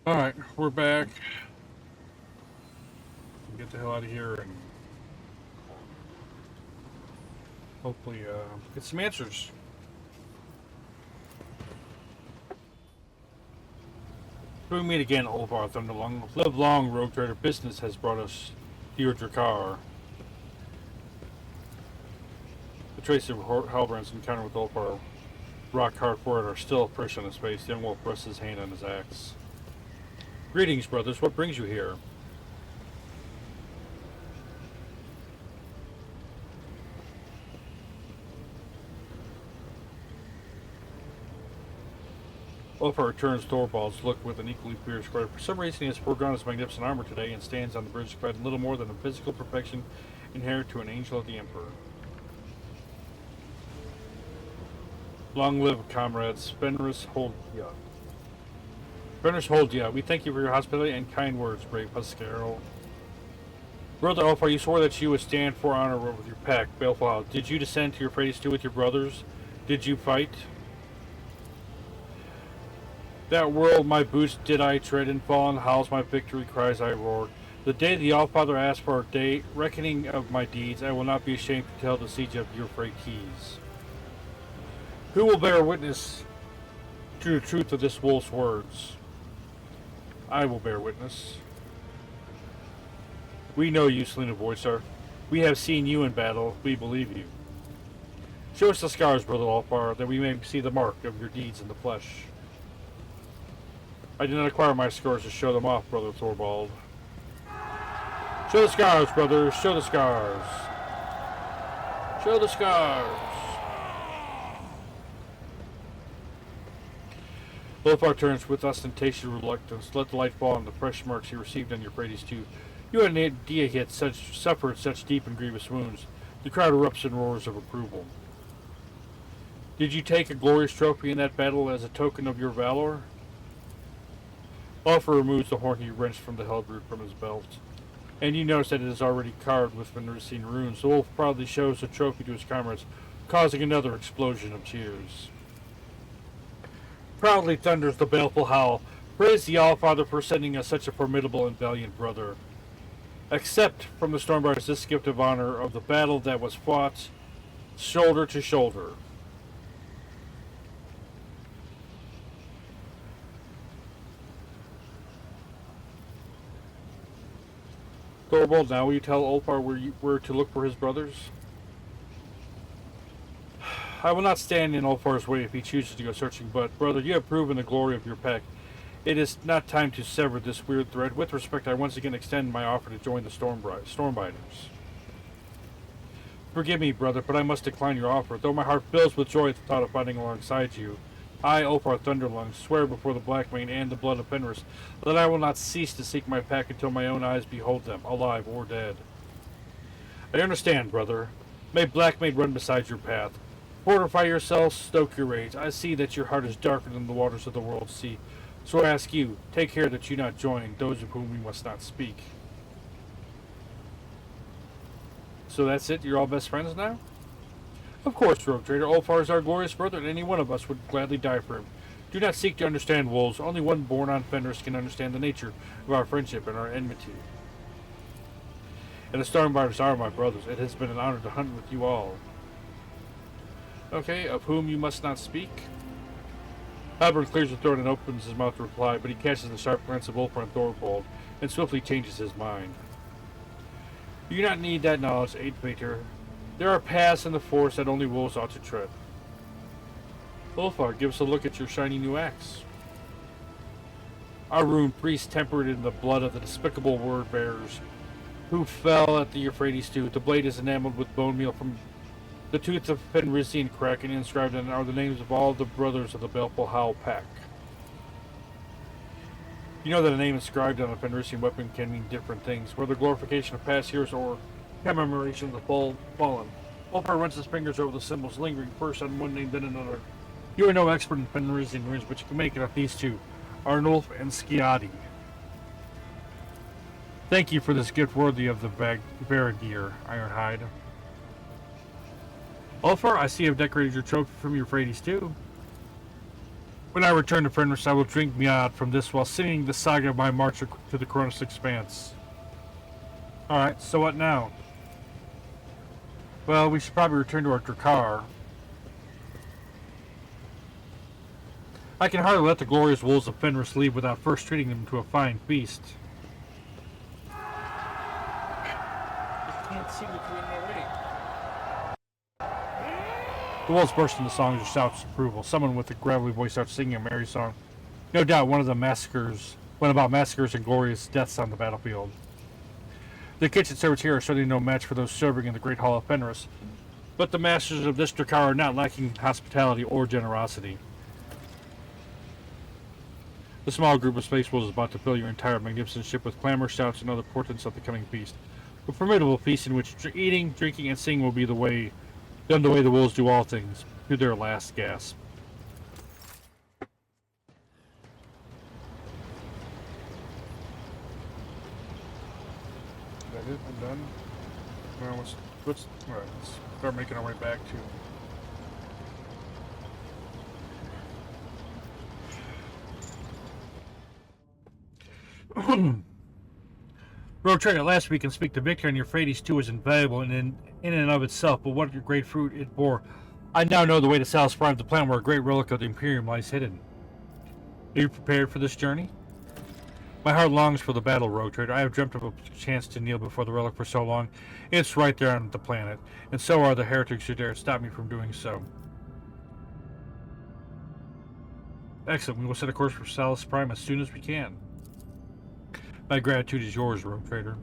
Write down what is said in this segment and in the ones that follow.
Alright, we're back. Get the hell out of here and hopefully get some answers. We meet again, Olvar Thunderlong. Live long, Rogue Trader. Business has brought us to your Drakkar. The traces of Halbrand's encounter with Olvar rock hard for it are still fresh on his face. The young wolf rests his hand on his axe. Greetings, brothers. What brings you here? Olvar returns Thorvald's look with an equally fierce cry. For some reason, he has foregone his magnificent armor today and stands on the bridge clad in little more than a physical perfection inherent to an angel of the Emperor. Long live, comrades. Fenris Holdya. Fenris Holdya, we thank you for your hospitality and kind words, brave Pasqal. Brother Olvar, you swore that you would stand for honor with your pack, Baleful. Did you descend to Euphrates II with your brothers? Did you fight? That world my boots did I tread in, fallen howls my victory cries I roared. The day the Allfather asked for a day reckoning of my deeds, I will not be ashamed to tell the siege of Euphrates. Who will bear witness to the truth of this wolf's words? I will bear witness. We know you, Selena Voicer. We have seen you in battle. We believe you. Show us the scars, Brother Olvar, that we may see the mark of your deeds in the flesh. I did not acquire my scars to show them off, Brother Thorvald. Show the scars, brothers. Show the scars. Show the scars. Olvar turns with ostentatious reluctance. Let the light fall on the fresh marks he received on Euphrates II. You had an idea he had suffered such deep and grievous wounds. The crowd erupts in roars of approval. Did you take a glorious trophy in that battle as a token of your valor? Olvar removes the horn he wrenched from the halberd from his belt. And you notice that it is already carved with Venusian runes. The wolf proudly shows the trophy to his comrades, causing another explosion of cheers. Proudly thunders the baleful howl. Praise the Allfather for sending us such a formidable and valiant brother. Accept from the Stormbriders this gift of honor of the battle that was fought shoulder to shoulder. Thorvald, now will you tell Olvar where to look for his brothers? I will not stand in Olfar's way if he chooses to go searching, but, brother, you have proven the glory of your pack. It is not time to sever this weird thread. With respect, I once again extend my offer to join the Stormbriders. Forgive me, brother, but I must decline your offer. Though my heart fills with joy at the thought of fighting alongside you, I, Olvar Thunderlung, swear before the Blackmane and the blood of Fenris that I will not cease to seek my pack until my own eyes behold them, alive or dead. I understand, brother. May Blackmane run beside your path. Fortify yourselves, stoke your rage. I see that your heart is darker than the waters of the world sea. So I ask you, take care that you not join those of whom we must not speak. So that's it? You're all best friends now? Of course, Rogue Trader. Olvar is our glorious brother, and any one of us would gladly die for him. Do not seek to understand wolves. Only one born on Fenris can understand the nature of our friendship and our enmity. And the Stormbriders are my brothers. It has been an honor to hunt with you all. Okay, of whom you must not speak? Halberd clears his throat and opens his mouth to reply, but he catches the sharp glance of Olvar and Thorvald, and swiftly changes his mind. You do not need that knowledge, Eight-Baiter. There are paths in the forest that only wolves ought to tread. Olvar, give us a look at your shiny new axe. Our ruined priest tempered in the blood of the despicable word-bearers who fell at the Euphrates II. The blade is enameled with bone meal from the tooth of Fenrisian crack, and inscribed on it are the names of all the brothers of the Baleful Howl pack. You know that a name inscribed on a Fenrisian weapon can mean different things, whether glorification of past heroes or commemoration of the fallen. Olvar runs his fingers over the symbols, lingering first on one name, then another. You are no expert in Fenrisian runes, but you can make it out these two, Arnulf and Skiadi. Thank you for this gift worthy of the Varagir, Ironhide. Olvar, I see you have decorated your trophy from Euphrates too. When I return to Fenris, I will drink mead from this while singing the saga of my march to the Cronus Expanse. Alright, so what now? Well, we should probably return to our Drakkar. I can hardly let the glorious wolves of Fenris leave without first treating them to a fine feast. I can't see between my way. The wolves burst into songs or shouts of approval. Someone with a gravelly voice starts singing a merry song. No doubt one about massacres and glorious deaths on the battlefield. The kitchen servants here are certainly no match for those serving in the Great Hall of Fenris, but the masters of this Drakkar are not lacking hospitality or generosity. The small group of space wolves is about to fill your entire magnificent ship with clamor, shouts, and other portents of the coming feast. A formidable feast in which eating, drinking, and singing will be done the way the wolves do all things, to their last gasp. Is that it? I'm done? Well, let's start making our way back to... Road Trader, last we can speak to Victor, and Euphrates too is invaluable in and of itself, but what great fruit it bore. I now know the way to Sal's Prime, the planet where a great relic of the Imperium lies hidden. Are you prepared for this journey? My heart longs for the battle, Road Trader. I have dreamt of a chance to kneel before the relic for so long. It's right there on the planet, and so are the heretics who dare stop me from doing so. Excellent. We will set a course for Sal's Prime as soon as we can. My gratitude is yours, Road Trader.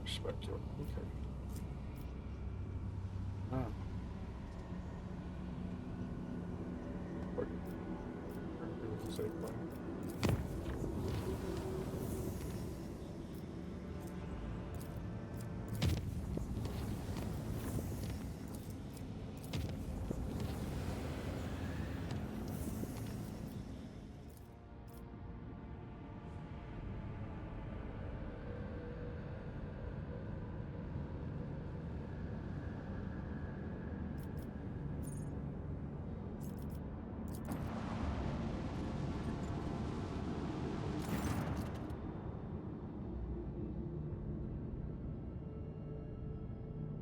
Respect you. Okay. Ah. Save plan.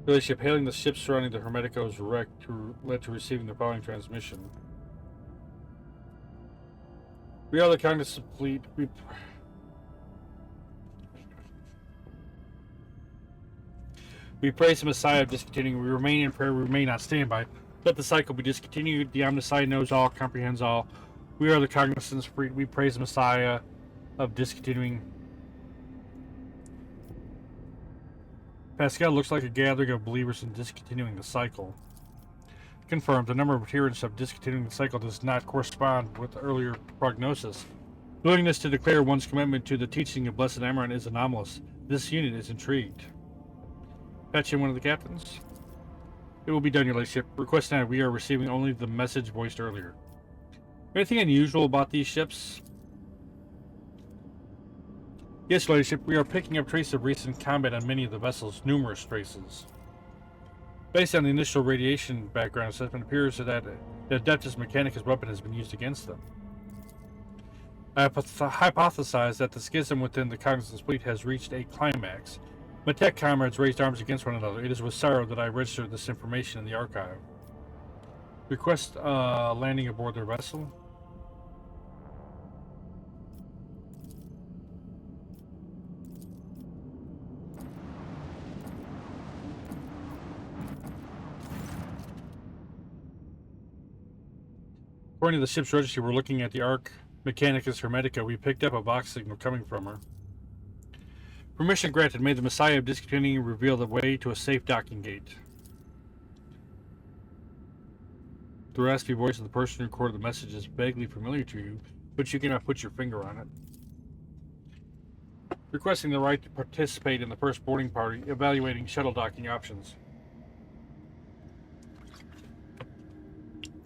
The ship hailing the ships surrounding the Hermetico's wreck led to receiving the following transmission. We are the cognizant fleet. We praise the Messiah of discontinuing. We remain in prayer. We remain on standby. Let the cycle be discontinued. The Omniscient knows all, comprehends all. We are the cognizant fleet. We praise the Messiah of discontinuing. Pasqal looks like a gathering of believers in discontinuing the cycle. Confirmed, the number of adherents of discontinuing the cycle does not correspond with the earlier prognosis. Willingness to declare one's commitment to the teaching of Blessed Hameumann is anomalous. This unit is intrigued. Patch in one of the captains. It will be done, your ladyship. Request now. We are receiving only the message voiced earlier. Anything unusual about these ships? Yes, ladyship, we are picking up traces of recent combat on many of the vessels, numerous traces. Based on the initial radiation background assessment, it appears that the Adeptus Mechanicus weapon has been used against them. I hypothesize that the schism within the Cognizance fleet has reached a climax. My tech comrades raised arms against one another. It is with sorrow that I registered this information in the archive. Request landing aboard their vessel. According to the ship's registry, we're looking at the Arc Mechanicus Hermetica. We picked up a Vox signal coming from her. Permission granted. May the Messiah of discontinuing reveal the way to a safe docking gate. The raspy voice of the person who recorded the message is vaguely familiar to you, but you cannot put your finger on it. Requesting the right to participate in the first boarding party, evaluating shuttle docking options.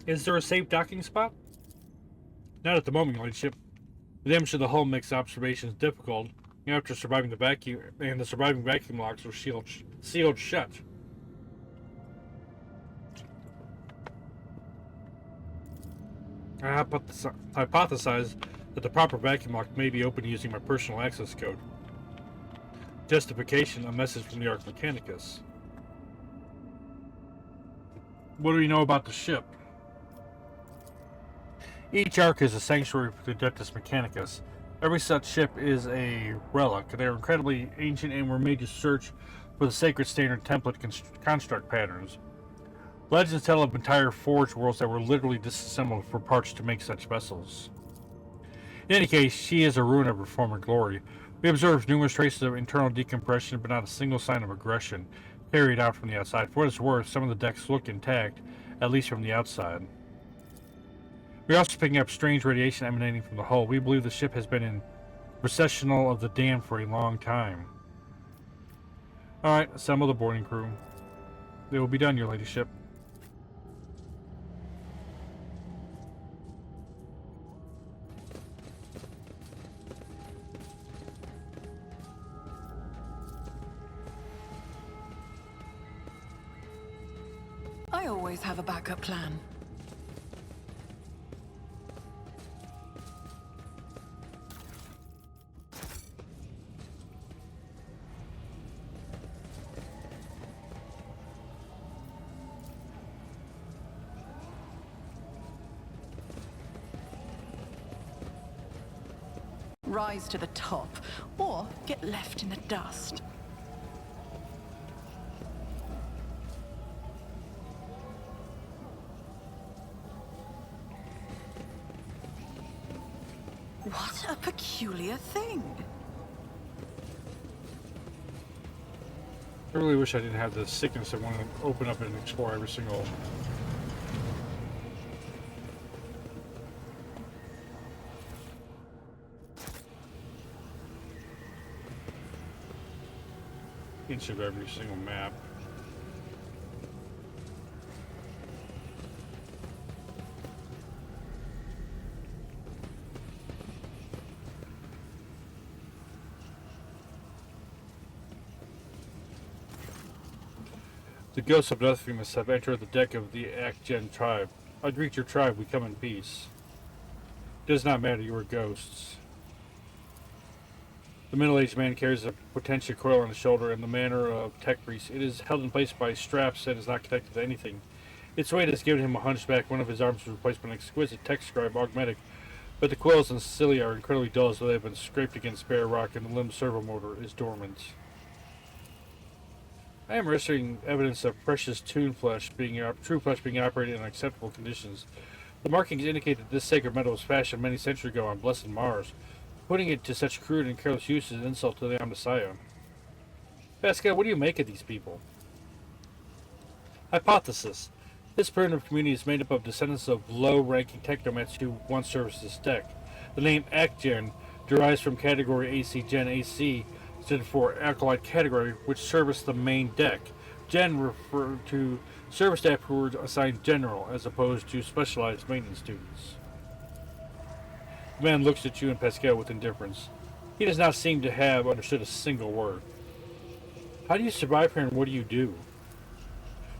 Is there a safe docking spot? Not at the moment, your ladyship. The damage to the hull makes observations difficult. After surviving the vacuum, and the surviving vacuum locks were sealed shut. I hypothesize that the proper vacuum lock may be opened using my personal access code. Justification: a message from the Arch Mechanicus. What do we know about the ship? Each Ark is a sanctuary for the Adeptus Mechanicus. Every such ship is a relic. They are incredibly ancient and were made to search for the sacred standard template construct patterns. Legends tell of entire forged worlds that were literally disassembled for parts to make such vessels. In any case, she is a ruin of her former glory. We observed numerous traces of internal decompression, but not a single sign of aggression carried out from the outside. For what it's worth, some of the decks look intact, at least from the outside. We're also picking up strange radiation emanating from the hull. We believe the ship has been in processional of the damned for a long time. Alright, assemble the boarding crew. They will be done, your ladyship. I always have a backup plan. Rise to the top, or get left in the dust. What a peculiar thing. I really wish I didn't have the sickness that wanted to open up and explore every single... inch of every single map. The ghosts of nothingness have entered the deck of the Akgen tribe. I greet your tribe, we come in peace. It does not matter, you are ghosts. The middle-aged man carries a potential coil on his shoulder in the manner of tech priests. It is held in place by straps and is not connected to anything. Its weight has given him a hunchback. One of his arms was replaced by an exquisite tech scribe augmetic, but the coils and cilia are incredibly dull as though they have been scraped against bare rock, and the limb servo motor is dormant. I am registering evidence of precious true flesh being operated in acceptable conditions. The markings indicate that this sacred metal was fashioned many centuries ago on blessed Mars. Putting it to such crude and careless use is an insult to the Messiah. Pasqal, what do you make of these people? Hypothesis. This primitive community is made up of descendants of low-ranking technomats who once serviced this deck. The name Akgen derives from category AC Gen. AC stood for Acolyte category, which serviced the main deck. Gen referred to service staff who were assigned general, as opposed to specialized maintenance students. The man looks at you and Pasqal with indifference. He does not seem to have understood a single word. How do you survive here and what do you do?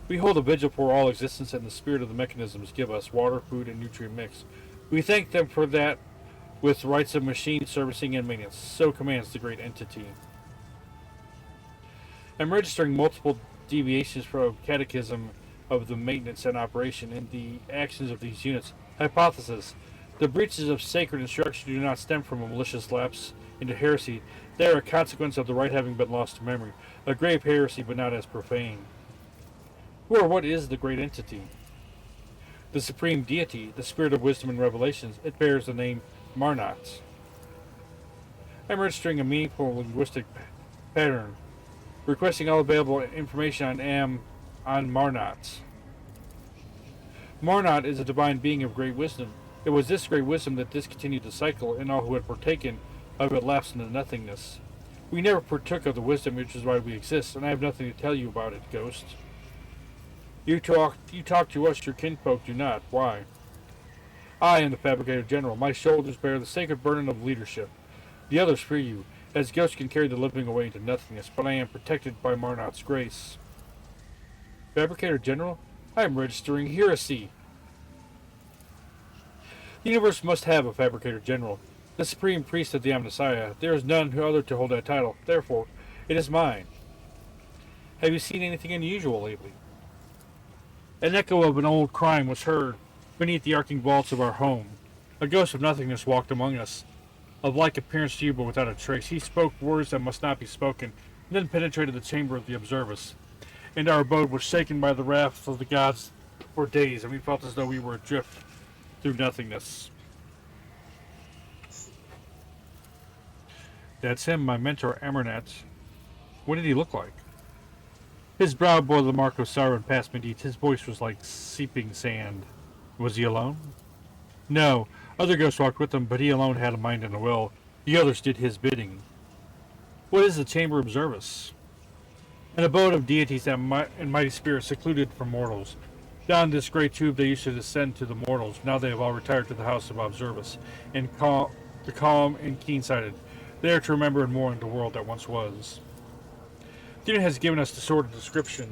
We hold a vigil for all existence, and the spirit of the mechanisms give us water, food, and nutrient mix. We thank them for that with rights of machine servicing and maintenance. So commands the great entity. I'm registering multiple deviations from catechism of the maintenance and operation in the actions of these units. Hypothesis. The breaches of sacred instruction do not stem from a malicious lapse into heresy. They are a consequence of the right having been lost to memory. A grave heresy, but not as profane. Who or what is the great entity? The supreme deity, the spirit of wisdom and revelations. It bears the name Marnot. I'm registering a meaningful linguistic pattern, requesting all available information on Marnot. Marnot is a divine being of great wisdom. It was this great wisdom that discontinued the cycle, and all who had partaken of it lapsed into nothingness. We never partook of the wisdom, which is why we exist, and I have nothing to tell you about it, Ghost. You talk to us, your kinfolk do not. Why? I am the Fabricator General. My shoulders bear the sacred burden of leadership. The others fear you, as ghosts can carry the living away into nothingness, but I am protected by Marnot's grace. Fabricator General? I am registering heresy. The universe must have a Fabricator General. The supreme priest of the Omnissiah. There is none other to hold that title. Therefore, it is mine. Have you seen anything unusual lately? An echo of an old crime was heard beneath the arcing vaults of our home. A ghost of nothingness walked among us, of like appearance to you but without a trace. He spoke words that must not be spoken, and then penetrated the chamber of the observers. And our abode was shaken by the wrath of the gods for days, and we felt as though we were adrift through nothingness. That's him, my mentor, Amernat. What did he look like? His brow bore the mark of sorrow and past middeeds. His voice was like seeping sand. Was he alone? No. Other ghosts walked with him, but he alone had a mind and a will. The others did his bidding. What is the Chamber of Observus? An abode of deities and mighty spirits secluded from mortals. Down this great tube they used to descend to the mortals. Now they have all retired to the house of Observus, and the calm and keen-sighted, there to remember and mourn the world that once was. Dean has given us the sort of description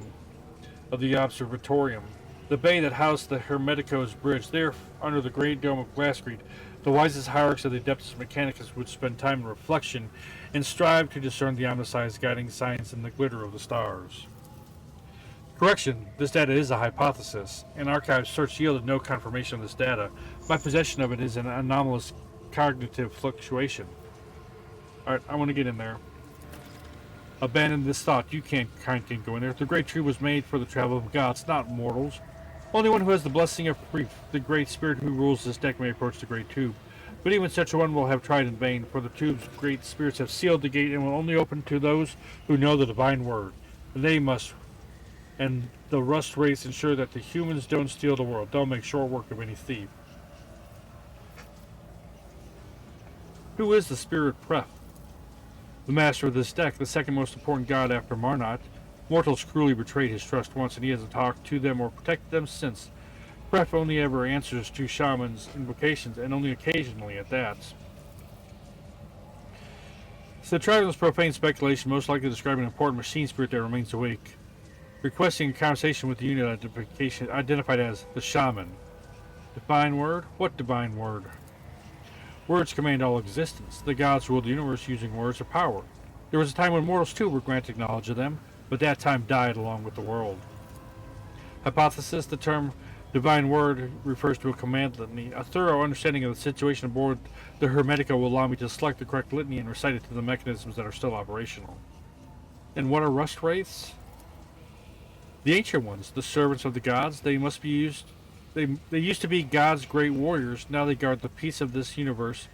of the observatorium. The bay that housed the Hermetico's bridge, there under the great dome of Glascrete, the wisest hierarchs of the Adeptus Mechanicus would spend time in reflection and strive to discern the Omnissiah's guiding signs in the glitter of the stars. Correction, this data is a hypothesis. An archive search yielded no confirmation of this data. My possession of it is an anomalous cognitive fluctuation. Alright, I want to get in there. Abandon this thought. You can't go in there. The great tree was made for the travel of gods, not mortals. Only one who has the blessing of grief, the great spirit who rules this deck, may approach the great tube. But even such a one will have tried in vain, for the tube's great spirits have sealed the gate and will only open to those who know the divine word. They must, and the Rust race, ensure that the humans don't steal the world. They'll make short work of any thief. Who is the spirit Pref? The master of this deck, the second most important god after Marnot. Mortals cruelly betrayed his trust once, and he hasn't talked to them or protected them since. Pref only ever answers to shamans' invocations, and only occasionally at that. So the Triton's profane speculation most likely describing an important machine spirit that remains awake, requesting a conversation with the unit identified as the shaman. Divine word? What divine word? Words command all existence. The gods ruled the universe using words of power. There was a time when mortals too were granted knowledge of them, but that time died along with the world. Hypothesis: the term divine word refers to a command litany. A thorough understanding of the situation aboard the Hermetica will allow me to select the correct litany and recite it to the mechanisms that are still operational. And what are rust wraiths? The ancient ones, the servants of the gods. They used to be God's great warriors. Now they guard the peace of this universe,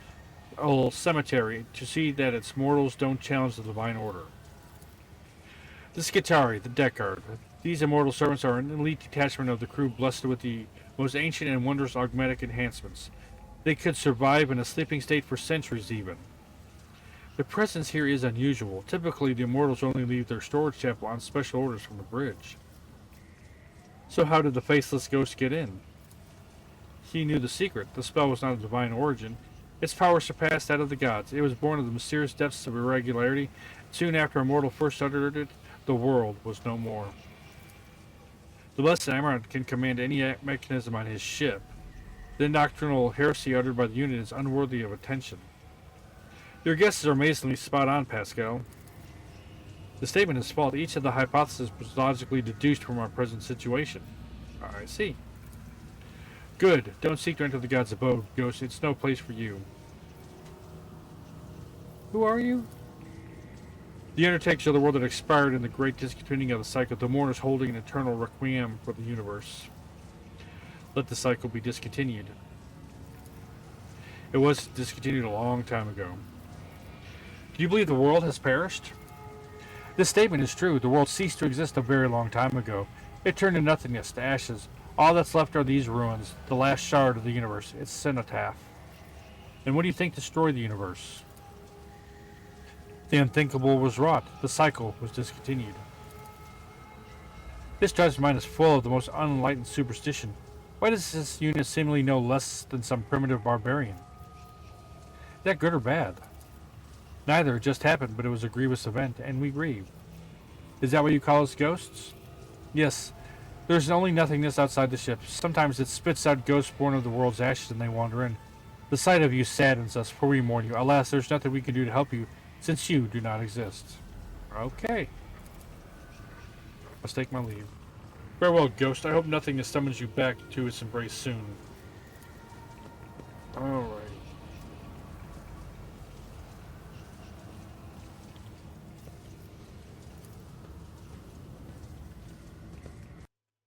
a little cemetery, to see that its mortals don't challenge the divine order. The Skitari, the deck guard. These immortal servants are an elite detachment of the crew blessed with the most ancient and wondrous augmetic enhancements. They could survive in a sleeping state for centuries even. Their presence here is unusual. Typically, the immortals only leave their storage chapel on special orders from the bridge. So how did the faceless ghost get in? He knew the secret. The spell was not of divine origin. Its power surpassed that of the gods. It was born of the mysterious depths of irregularity. Soon after a mortal first uttered it, the world was no more. The blessed Amaranth can command any mechanism on his ship. The doctrinal heresy uttered by the unit is unworthy of attention. Your guesses are amazingly spot on, Pasqal. The statement is false. Each of the hypotheses was logically deduced from our present situation. I see. Good. Don't seek to enter the god's abode, Ghost. It's no place for you. Who are you? The undertakers of the world that expired in the great discontinuing of the cycle, the mourners holding an eternal requiem for the universe. Let the cycle be discontinued. It was discontinued a long time ago. Do you believe the world has perished? This statement is true. The world ceased to exist a very long time ago. It turned to nothingness, to ashes. All that's left are these ruins, the last shard of the universe, its cenotaph. And what do you think destroyed the universe? The unthinkable was wrought. The cycle was discontinued. This drive's mind is full of the most unenlightened superstition. Why does this unit seemingly know less than some primitive barbarian? Is that good or bad? Neither. It just happened, but it was a grievous event, and we grieve. Is that what you call us ghosts? Yes. There's only nothingness outside the ship. Sometimes it spits out ghosts born of the world's ashes and they wander in. The sight of you saddens us, for we mourn you. Alas, there's nothing we can do to help you, since you do not exist. Okay. Let's take my leave. Farewell, ghost. I hope nothingness summons you back to its embrace soon. Alright.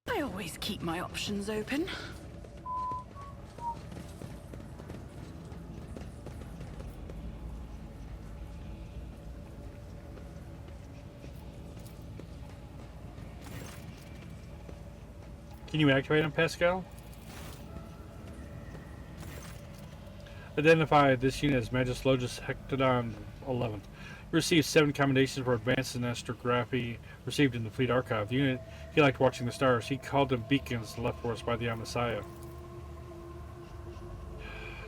I always keep my options open. Can you activate him, Pasqal? Identify this unit as Magislogus Hectodon 11th. Received 7 commendations for advanced in astrography received in the Fleet Archive. The unit, he liked watching the stars. He called them beacons left for us by the Messiah.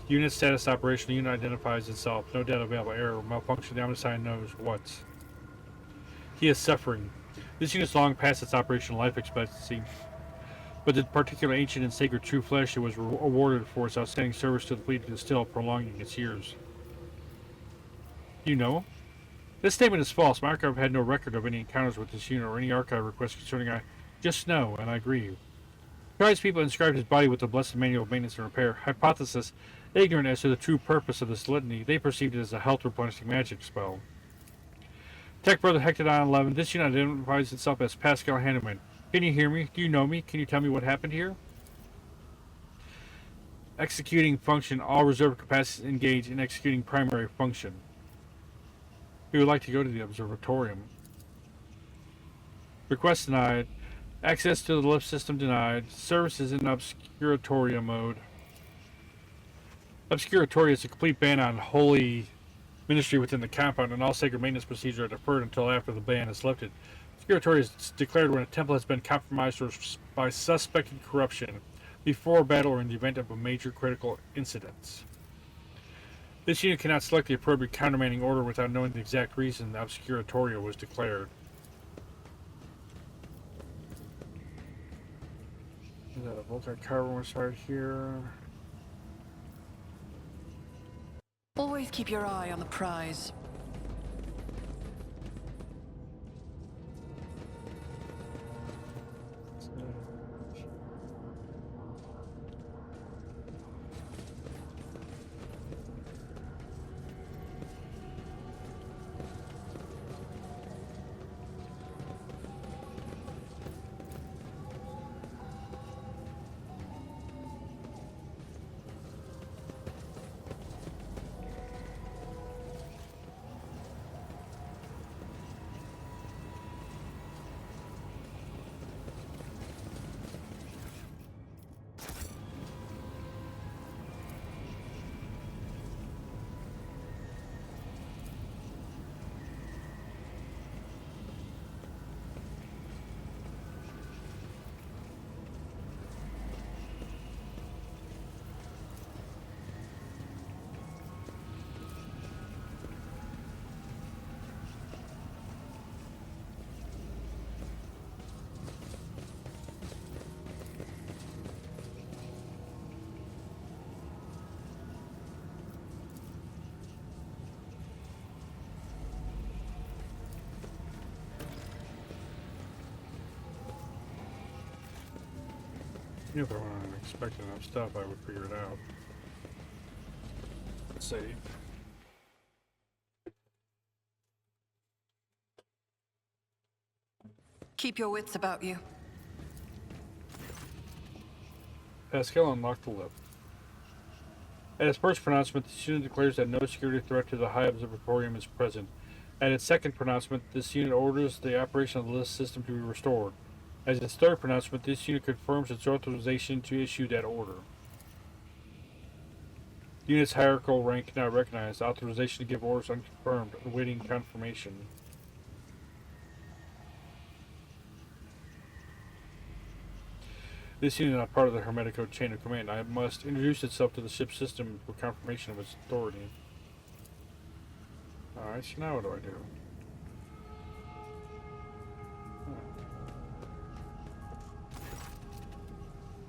Unit status operational. Unit identifies itself. No data available. Error. Malfunction. The Messiah knows what. He is suffering. This unit is long past its operational life expectancy, but the particular ancient and sacred true flesh it was awarded for its outstanding service to the fleet is still prolonging its years. You know? This statement is false. My archive had no record of any encounters with this unit or any archive requests concerning I just know, and I grieve. Christ's people inscribed his body with the blessed manual of maintenance and repair. Hypothesis, ignorant as to the true purpose of this litany, they perceived it as a health replenishing magic spell. Tech Brother Hectodon 11, this unit identifies itself as Pasqal Hameumann. Can you hear me? Do you know me? Can you tell me what happened here? Executing function. All reserve capacities engaged in executing primary function. We would like to go to the observatorium. Request denied. Access to the lift system denied. Services in obscuratoria mode. Obscuratoria is a complete ban on holy ministry within the compound, and all sacred maintenance procedures are deferred until after the ban is lifted. Obscuratoria is declared when a temple has been compromised or by suspected corruption, before battle or in the event of a major critical incident. This unit cannot select the appropriate countermanding order without knowing the exact reason the Obscuratoria was declared. Is that a Voltaic carbon right here? Always keep your eye on the prize. If I wasn't expecting enough stuff, I would figure it out. Let's see. Keep your wits about you. Pasqal unlocked the lift. At its first pronouncement, the unit declares that no security threat to the High Observatorium is present. At its second pronouncement, this unit orders the operation of the lift system to be restored. As its third pronouncement, this unit confirms its authorization to issue that order. The unit's hierarchical rank not recognized. Authorization to give orders unconfirmed. Awaiting confirmation. This unit is not part of the Hermetico chain of command. I must introduce itself to the ship's system for confirmation of its authority. Alright, so now what do I do?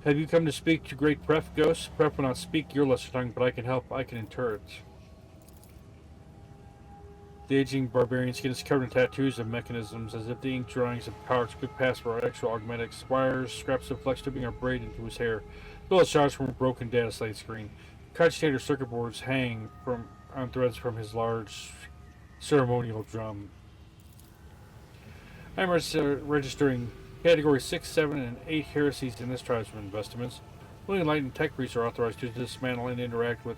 Have you come to speak to Great Pref, Ghost? Pref will not speak your lesser tongue, but I can help. I can inter it. The aging barbarian skin is covered in tattoos of mechanisms, as if the ink drawings of powers could pass for actual augmentics. Wires, scraps of flex tubing are braided into his hair. Bullets shots from a broken data slate screen. Cogitator circuit boards hang on threads from his large ceremonial drum. I'm registering Category 6, 7, and 8 heresies in this tribesman investments. Only enlightened tech priests are authorized to dismantle and interact with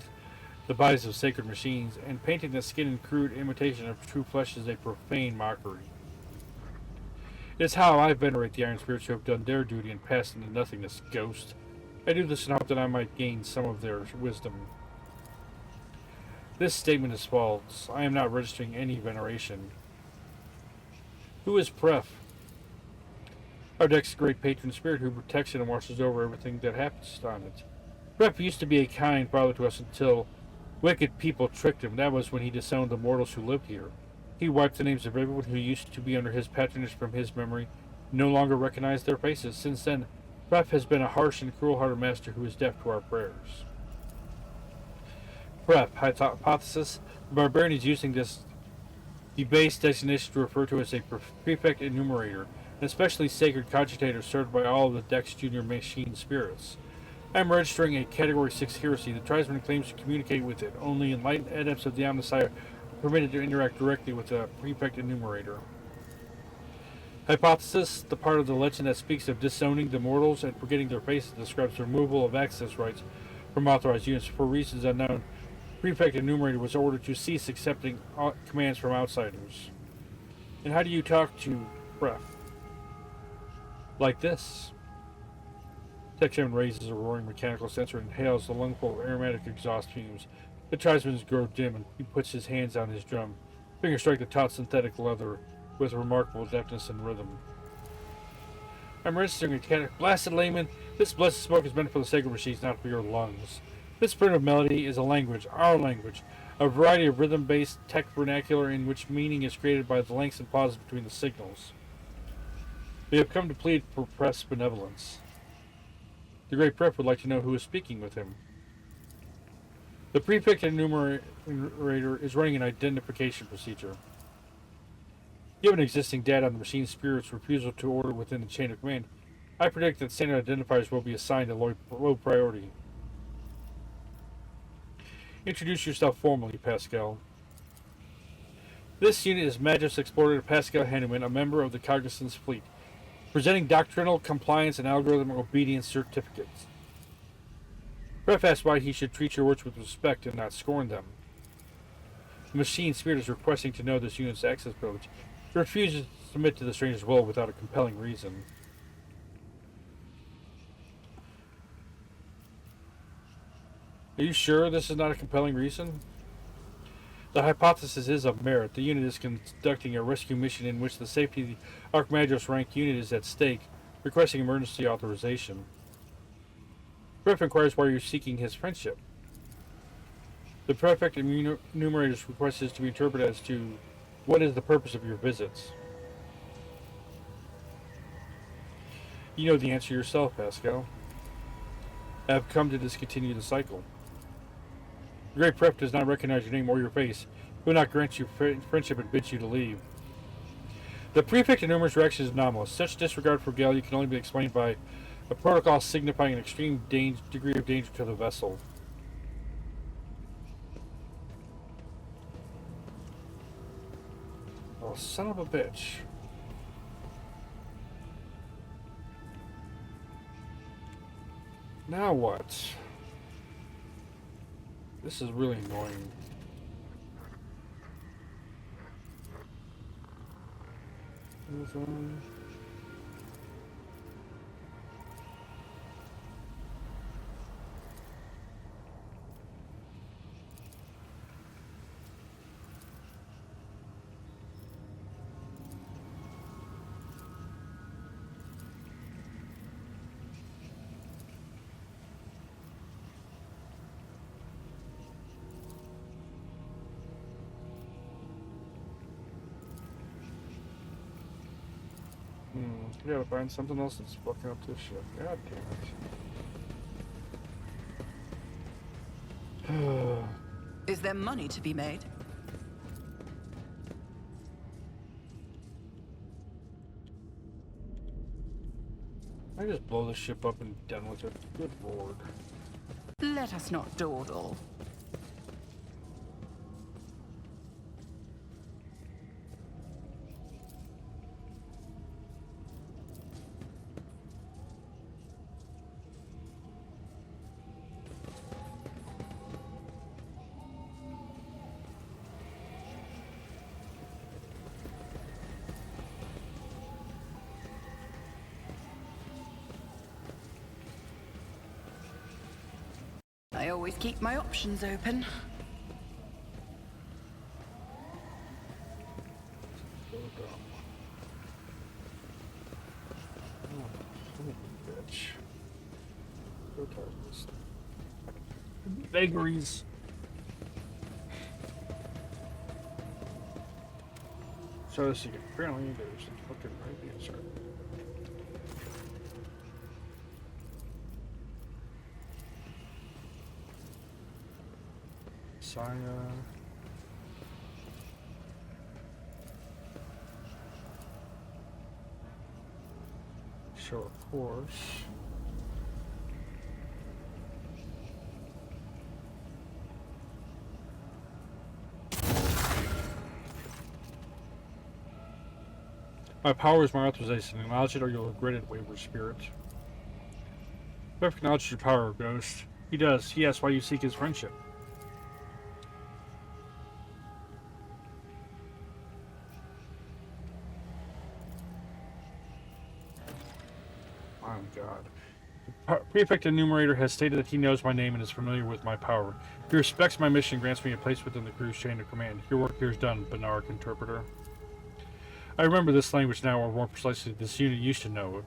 the bodies of sacred machines, and painting the skin in crude imitation of true flesh is a profane mockery. It is how I venerate the iron spirits who have done their duty and passed into nothingness, Ghost. I do this in hope that I might gain some of their wisdom. This statement is false. I am not registering any veneration. Who is Pref? Our deck's great patron spirit who protects it and watches over everything that happens on it. Pref used to be a kind father to us until wicked people tricked him. That was when he disowned the mortals who lived here. He wiped the names of everyone who used to be under his patronage from his memory, no longer recognized their faces. Since then, Pref has been a harsh and cruel-hearted master who is deaf to our prayers. Pref, hypothesis, the barbarian is using this debased designation to refer to as a prefect enumerator, an especially sacred cogitator served by all of the deck's junior machine spirits. I am registering a Category 6 heresy. The tribesman claims to communicate with it. Only enlightened adepts of the Omnissiah are permitted to interact directly with the prefect enumerator. Hypothesis, the part of the legend that speaks of disowning the mortals and forgetting their faces describes the removal of access rights from authorized units. For reasons unknown, Prefect Enumerator was ordered to cease accepting commands from outsiders. And how do you talk to Pref? Like this. Tech 7 raises a roaring mechanical sensor and inhales the lungful of aromatic exhaust fumes. The tribesman's grow dim and he puts his hands on his drum. Fingers strike the taut synthetic leather with remarkable deftness and rhythm. I'm registering a blasted layman. This blessed smoke is meant for the sacred machines, not for your lungs. This primitive melody is a language, our language, a variety of rhythm-based tech vernacular in which meaning is created by the lengths and pauses between the signals. We have come to plead for Pref's benevolence. The Great Pref would like to know who is speaking with him. The Prefect Enumerator is running an identification procedure. Given existing data on the machine spirit's refusal to order within the chain of command, I predict that standard identifiers will be assigned a low priority. Introduce yourself formally, Pasqal. This unit is Magos Explorer Pasqal Hameumann, a member of the Cognizance Fleet, presenting doctrinal compliance and algorithm obedience certificates. Pref asks why he should treat your words with respect and not scorn them. The machine spirit is requesting to know this unit's access privilege. He refuses to submit to the stranger's will without a compelling reason. Are you sure this is not a compelling reason? The hypothesis is of merit. The unit is conducting a rescue mission in which the safety of the Archmagos rank unit is at stake, requesting emergency authorization. Pref inquires why you're seeking his friendship. The Prefect Enumerator's request is to be interpreted as to what is the purpose of your visits. You know the answer yourself, Pasqal. I have come to discontinue the cycle. The Great Pref does not recognize your name or your face. He will not grant you friendship and bids you to leave. The Prefect Enumerator's reaction is anomalous. Such disregard for Gallia can only be explained by a protocol signifying an extreme degree of danger to the vessel. Oh, son of a bitch. Now what? This is really annoying. Move on. We gotta find something else that's fucking up this shit. God damn it. Is there money to be made? I just blow this ship up and done with it. Good lord. Let us not dawdle. I always keep my options open. Bitch. So tired of this. Vagaries. So let's see. Apparently there's a fucking right answer. Saya. Show of course. My power is my authorization. Acknowledge it or you'll regret it, wayward spirit. Whoever acknowledges your power, ghost. He does. He asks why you seek his friendship. My God. Prefect Enumerator has stated that he knows my name and is familiar with my power. He respects my mission and grants me a place within the crew's chain of command. Your work here is done, Banark Interpreter. I remember this language now, or more precisely, this unit used to know it.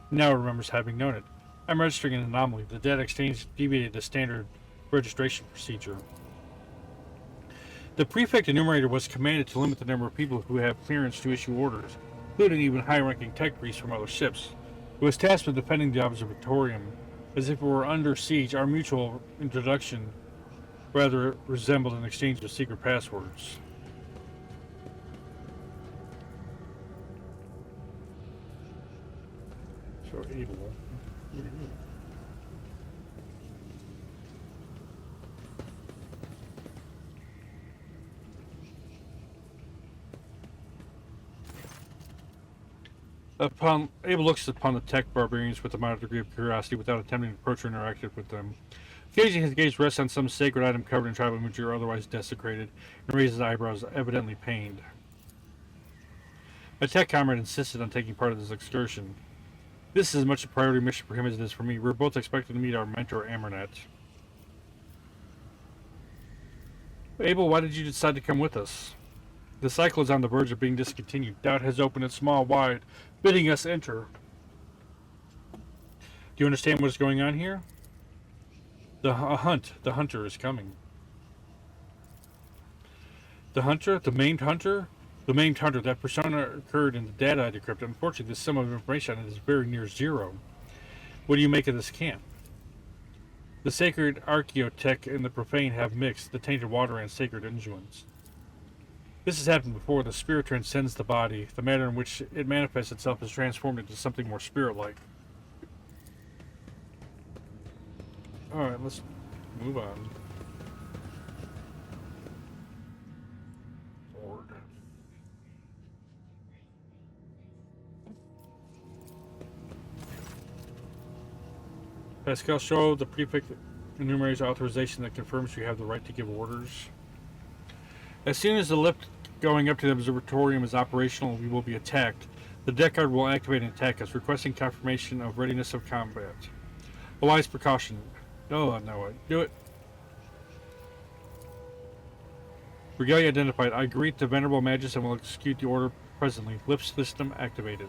Now it remembers having known it. I'm registering an anomaly. The data exchange deviated the standard registration procedure. The Prefect Enumerator was commanded to limit the number of people who have clearance to issue orders, including even high-ranking tech priests from other ships. It was tasked with defending the Observatorium. As if it were under siege, our mutual introduction rather resembled an exchange of secret passwords. So evil. Abel looks upon the tech barbarians with a moderate degree of curiosity without attempting to approach or interact with them. Occasionally his gaze rests on some sacred item covered in tribal imagery or otherwise desecrated, and raises eyebrows, evidently pained. My tech comrade insisted on taking part of this excursion. This is as much a priority mission for him as it is for me. We're both expected to meet our mentor, Amarnet. Abel, why did you decide to come with us? The cycle is on the verge of being discontinued. Doubt has opened its maw wide, bidding us enter. Do you understand what is going on here? The hunter is coming. The hunter? The maimed hunter? The maimed hunter, that persona occurred in the data I decrypted. Unfortunately, the sum of information on it is very near zero. What do you make of this camp? The sacred archaeotech and the profane have mixed, the tainted water and sacred influence. This has happened before. The spirit transcends the body. The manner in which it manifests itself is transformed into something more spirit-like. Alright, let's move on. Lord. Pasqal, show the prefect enumerator's authorization that confirms you have the right to give orders. As soon as the lift going up to the observatorium is operational, we will be attacked. The deck guard will activate and attack us, requesting confirmation of readiness of combat. A wise precaution. No, do it. Regalia identified. I greet the Venerable Magus and will execute the order presently. Lift system activated.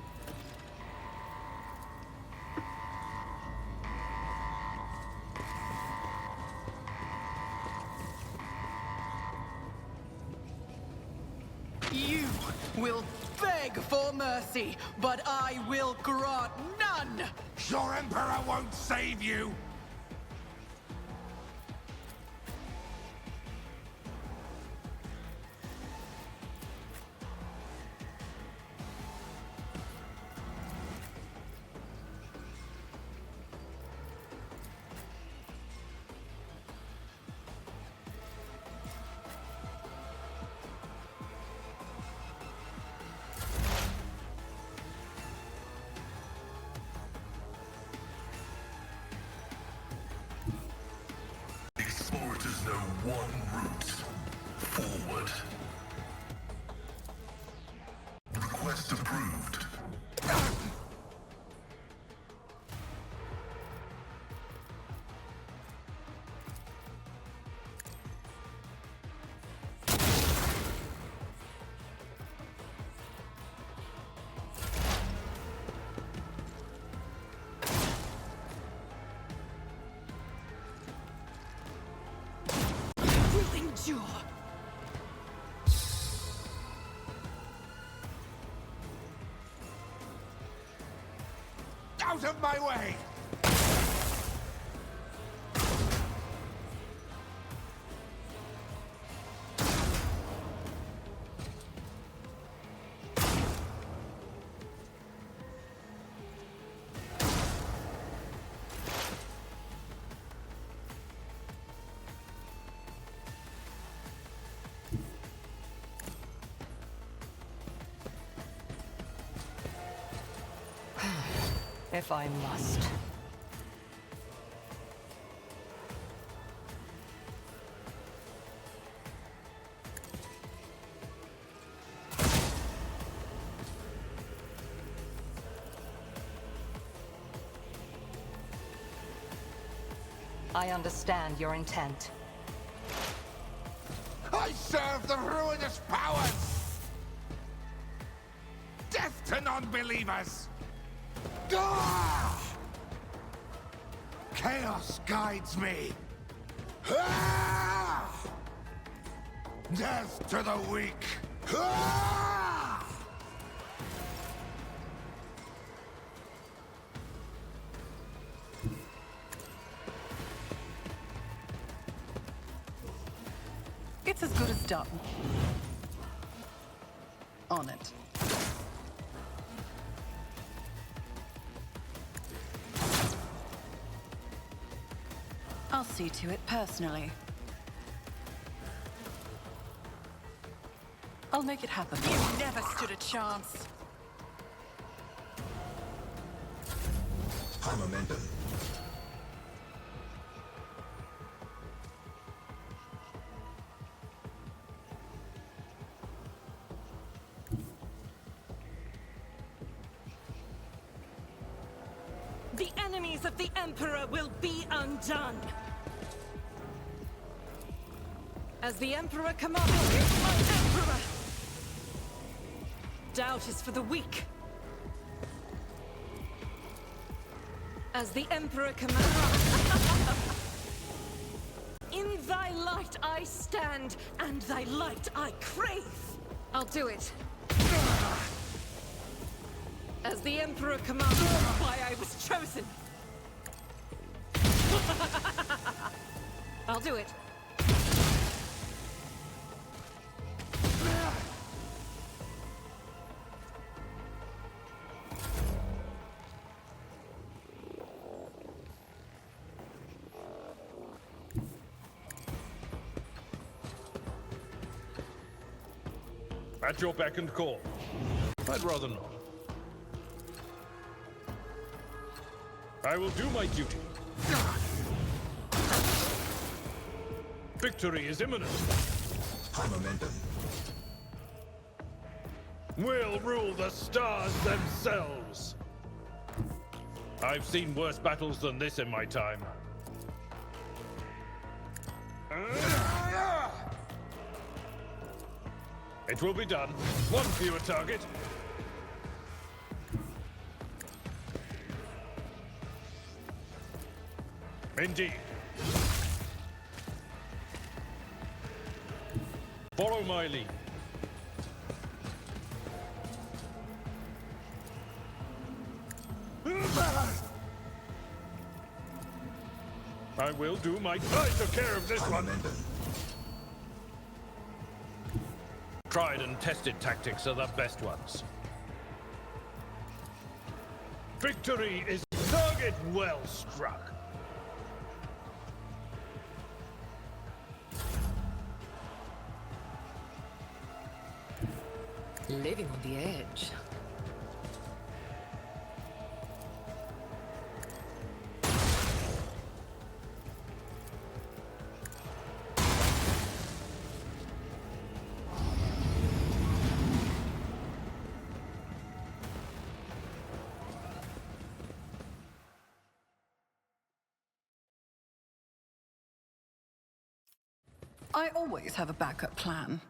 You will beg for mercy but I will grant none! Your Emperor won't save you! Explorers know one route. Forward. Request approved. Will endure! Out of my way! If I must. I understand your intent. I serve the ruinous powers! Death to non-believers! Ah! Chaos guides me! Ah! Death to the weak! Ah! It's as good as done. On it. I'll see to it personally. I'll make it happen. You never stood a chance. Hameumann. The enemies of the Emperor will be undone. As the Emperor commands, my Emperor! Doubt is for the weak. As the Emperor commands. In thy light I stand, and thy light I crave. I'll do it. As the Emperor commands, why I was chosen. I'll do it. At your beck and call. I'd rather not. I will do my duty. Victory is imminent. Hameumann. We'll rule the stars themselves. I've seen worse battles than this in my time. It will be done. One fewer target. Indeed. Follow my lead. I will do my... I took care of this one! Hameumann. Tried and tested tactics are the best ones. Victory is target well struck. Living on the edge. I always have a backup plan.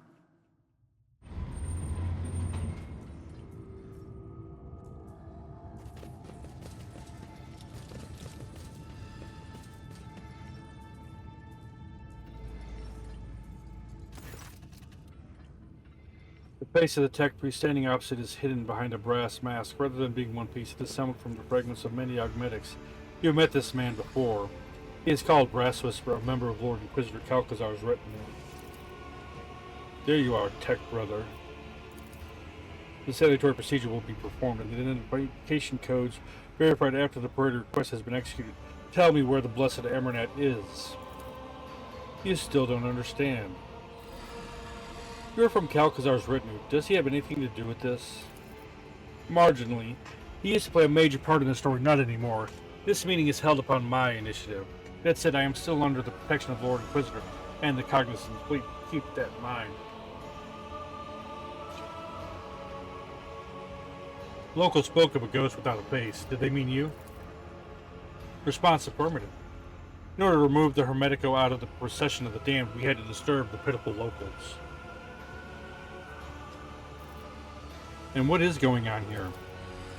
The face of the tech priest standing opposite is hidden behind a brass mask. Rather than being one piece, it is assembled from the fragments of many augmetics. You have met this man before. He is called Brass Whisperer, a member of Lord Inquisitor Calcazar's retinue. There you are, tech brother. The salutary procedure will be performed, and the identification codes verified after the parade request has been executed. Tell me where the blessed Amernat is. You still don't understand. You're from Calcazar's retinue. Does he have anything to do with this? Marginally. He used to play a major part in the story, not anymore. This meeting is held upon my initiative. That said, I am still under the protection of Lord Inquisitor and the Cognizant Fleet. Keep that in mind. Locals spoke of a ghost without a face. Did they mean you? Response affirmative. In order to remove the Hermetico out of the procession of the damned, we had to disturb the pitiful locals. And what is going on here?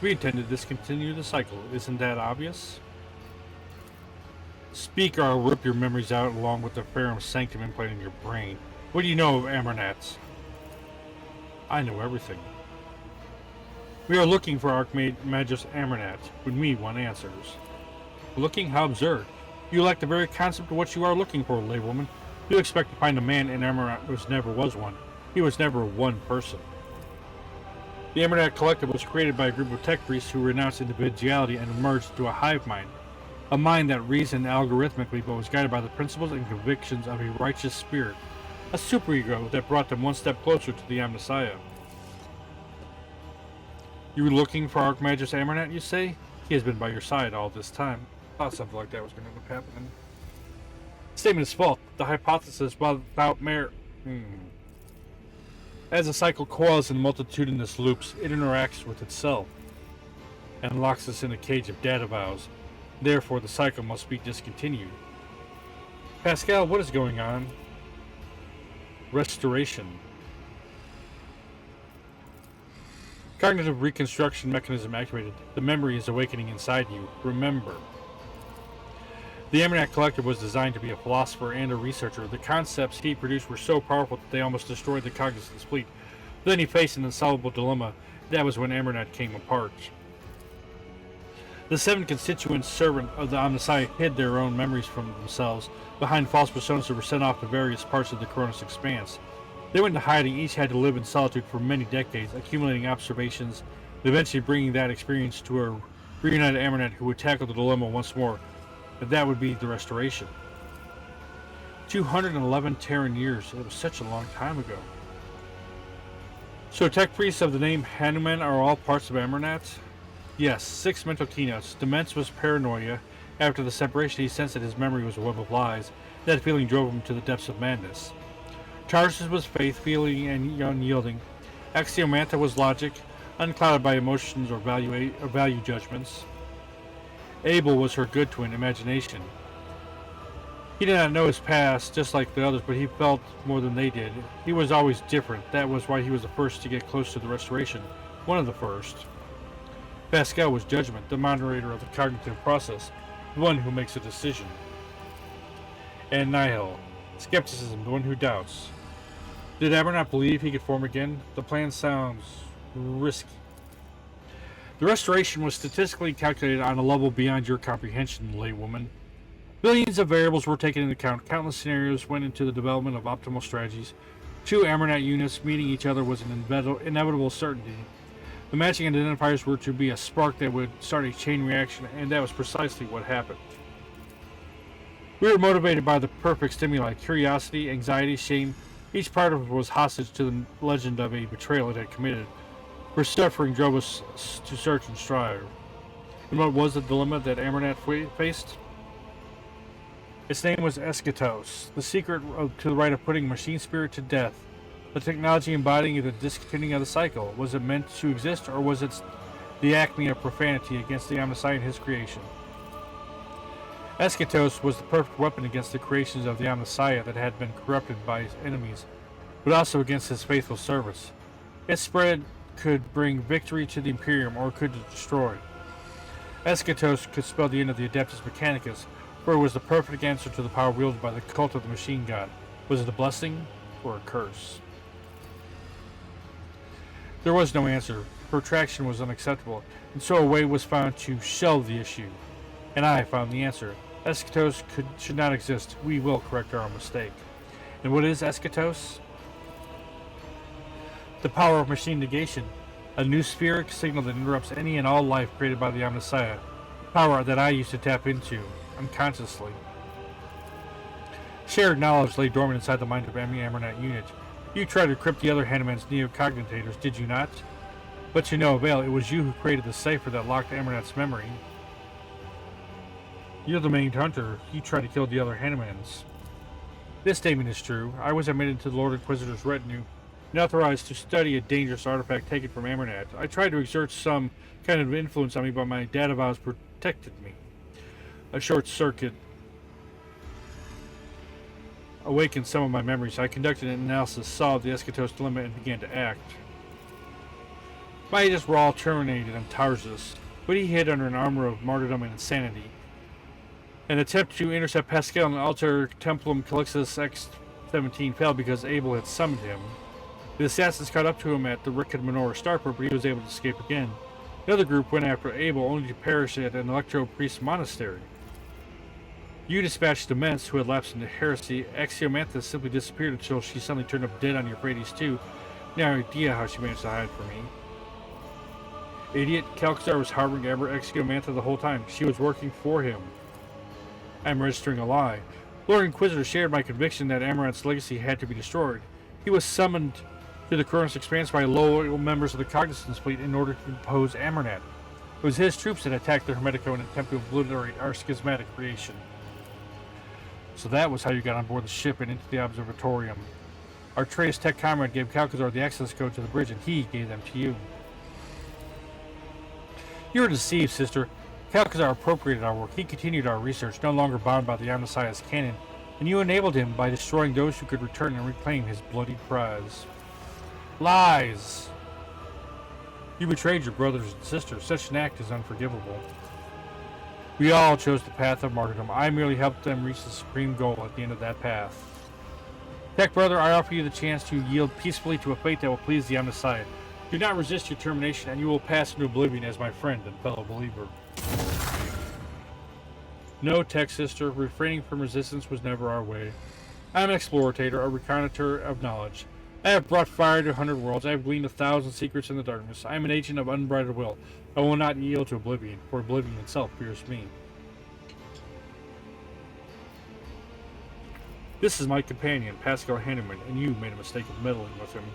We intend to discontinue the cycle. Isn't that obvious? Speak or I'll rip your memories out along with the Ferrum Sanctum implant in your brain. What do you know of Amernats? I know everything. We are looking for Archmagus Amernat. When we want answers. Looking? How absurd. You lack the very concept of what you are looking for, laywoman. You expect to find a man in Amernat who never was one. He was never one person. The Amernat Collective was created by a group of tech priests who renounced individuality and emerged into a hive mind. A mind that reasoned algorithmically but was guided by the principles and convictions of a righteous spirit. A superego that brought them one step closer to the Omnissiah. You were looking for Archmagus Amernat, you say? He has been by your side all this time. I thought something like that was going to end up happening. The statement is false. The hypothesis without merit. As the cycle coils in multitudinous loops, it interacts with itself and locks us in a cage of data vows. Therefore, the cycle must be discontinued. Pasqal, what is going on? Restoration. Cognitive reconstruction mechanism activated. The memory is awakening inside you. Remember. The Amernat Collective was designed to be a philosopher and a researcher. The concepts he produced were so powerful that they almost destroyed the Cognizant's fleet. Then he faced an insoluble dilemma. That was when Amernat came apart. The 7 constituent servant of the Omnissiah hid their own memories from themselves behind false personas that were sent off to various parts of the Cronus expanse. They went into hiding, each had to live in solitude for many decades, accumulating observations, and eventually bringing that experience to a reunited Amernat who would tackle the dilemma once more. But that would be the restoration. 211 Terran years. It was such a long time ago. So tech priests of the name Hameumann are all parts of Amernat? Yes, 6 mental keynotes. Demence was paranoia. After the separation, he sensed that his memory was a web of lies. That feeling drove him to the depths of madness. Tarsus was faith, feeling and unyielding. Axiomantha was logic, unclouded by emotions or value judgments. Abel was her good twin, imagination. He did not know his past, just like the others, but he felt more than they did. He was always different. That was why he was the first to get close to the restoration. One of the first. Pasqal was judgment, the moderator of the cognitive process, the one who makes a decision. And Nihil, skepticism, the one who doubts. Did Amernat believe he could form again? The plan sounds risky. The restoration was statistically calculated on a level beyond your comprehension, laywoman. Billions of variables were taken into account. Countless scenarios went into the development of optimal strategies. Two Amarnat units meeting each other was an inevitable certainty. The matching identifiers were to be a spark that would start a chain reaction, and that was precisely what happened. We were motivated by the perfect stimuli: curiosity, anxiety, shame. Each part of it was hostage to the legend of a betrayal it had committed. For suffering drove us to search and strive. And what was the dilemma that Amarnat faced? Its name was Eschatos, the secret to the right of putting machine spirit to death. The technology embodying the discontinuing of the cycle. Was it meant to exist, or was it the acme of profanity against the Omnissiah and his creation? Eschatos was the perfect weapon against the creations of the Omnissiah that had been corrupted by his enemies, but also against his faithful servants. Its spread could bring victory to the Imperium, or could destroy. Eschatos could spell the end of the Adeptus Mechanicus, for it was the perfect answer to the power wielded by the cult of the machine god. Was it a blessing or a curse? There was no answer. Protraction was unacceptable, and so a way was found to shelve the issue. And I found the answer. Eschatos should not exist. We will correct our mistake. And what is Eschatos? The power of machine negation. A new spheric signal that interrupts any and all life created by the Omnissiah. Power that I used to tap into, unconsciously. Shared knowledge lay dormant inside the mind of any Amarnat unit. You tried to crypt the other Hameuman's neocognitators, did you not? But to no avail, it was you who created the cipher that locked Amarnat's memory. You're the main hunter. You tried to kill the other Hameuman's. This statement is true. I was admitted to the Lord Inquisitor's retinue and authorized to study a dangerous artifact taken from Amarnat. I tried to exert some kind of influence on me, but my data vows protected me. A short circuit awakened some of my memories. I conducted an analysis, solved the Eschatos dilemma, and began to act. My agents were all terminated on Tarsus, but he hid under an armor of martyrdom and insanity. An attempt to intercept Pasqal and alter Templum Calixtus X-17 failed because Abel had summoned him. The assassins caught up to him at the Rickett Menorah starport, but he was able to escape again. The other group went after Abel, only to perish at an Electro-Priest monastery. You dispatched the Ments, who had lapsed into heresy. Axiomanthus simply disappeared until she suddenly turned up dead on Euphrates too. No idea how she managed to hide from me. Idiot, Calxar was harboring Axiomantha the whole time. She was working for him. I'm registering a lie. Lord Inquisitor shared my conviction that Amarant's legacy had to be destroyed. He was summoned to the Cronus Expanse by loyal members of the Cognizance fleet in order to depose Amarnat. It was his troops that attacked the Hermetico in an attempt to obliterate our schismatic creation. So that was how you got on board the ship and into the Observatorium. Our Trace Tech comrade gave Calcazar the access code to the bridge, and he gave them to you. You were deceived, sister. Calcazar appropriated our work. He continued our research, no longer bound by the Omnissiah's canon, and you enabled him by destroying those who could return and reclaim his bloody prize. Lies! You betrayed your brothers and sisters. Such an act is unforgivable. We all chose the path of martyrdom. I merely helped them reach the supreme goal at the end of that path. Tech brother, I offer you the chance to yield peacefully to a fate that will please the Omnissiah. Do not resist your termination, and you will pass into oblivion as my friend and fellow believer. No, Tech sister, refraining from resistance was never our way. I am an explorator, a reconnoiter of knowledge. I have brought fire to 100 worlds. I have gleaned 1,000 secrets in the darkness. I am an agent of unbridled will. I will not yield to oblivion, for oblivion itself fears me. This is my companion, Pasqal Hameumann, and you made a mistake of meddling with him.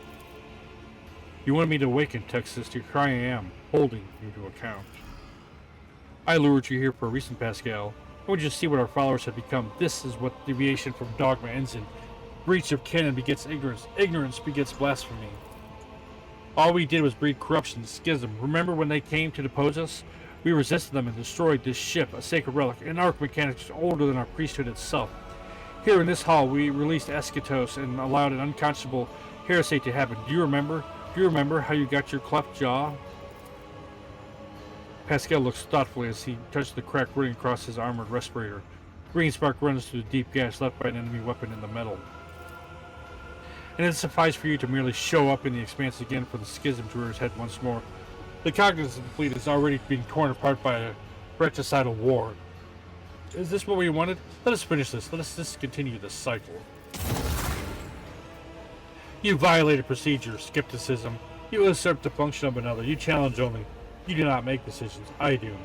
You wanted me to awaken, Tech sister. Here I am, holding you to account. I lured you here for a reason, Pasqal. I want you to see what our followers have become. This is what deviation from dogma ends in. Breach of canon begets ignorance. Ignorance begets blasphemy. All we did was breed corruption, schism. Remember when they came to depose us? We resisted them and destroyed this ship, a sacred relic, an arc mechanics older than our priesthood itself. Here in this hall, we released Eschatos and allowed an unconscionable heresy to happen. Do you remember? Do you remember how you got your cleft jaw? Pasqal looks thoughtfully as he touched the crack running across his armored respirator. Green spark runs through the deep gash left by an enemy weapon in the metal. And it sufficed for you to merely show up in the expanse again for the schism to rear its head once more. The Cognizant fleet is already being torn apart by a fratricidal war. Is this what we wanted? Let us finish this. Let us discontinue this cycle. You violated procedure, skepticism. You usurp the function of another. You challenge only. You do not make decisions. I do.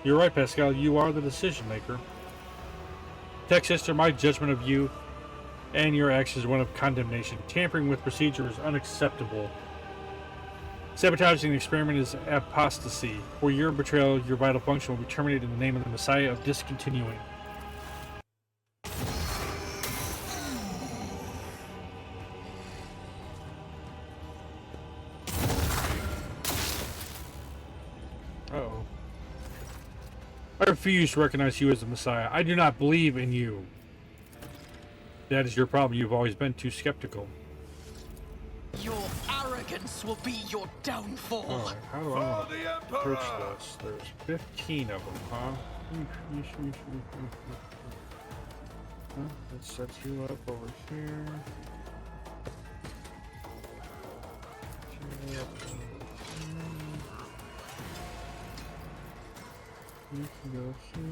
You're right, Pasqal. You are the decision maker. Tech sister, my judgment of you and your actions is one of condemnation. Tampering with procedure is unacceptable. Sabotaging the experiment is apostasy. For your betrayal, your vital function will be terminated in the name of the Messiah of discontinuing. Uh-oh. I refuse to recognize you as the Messiah. I do not believe in you. That is your problem. You've always been too skeptical. Your arrogance will be your downfall. Alright, how do I want to approach this? There's 15 of them, huh? Let's set you up over here. You can go here.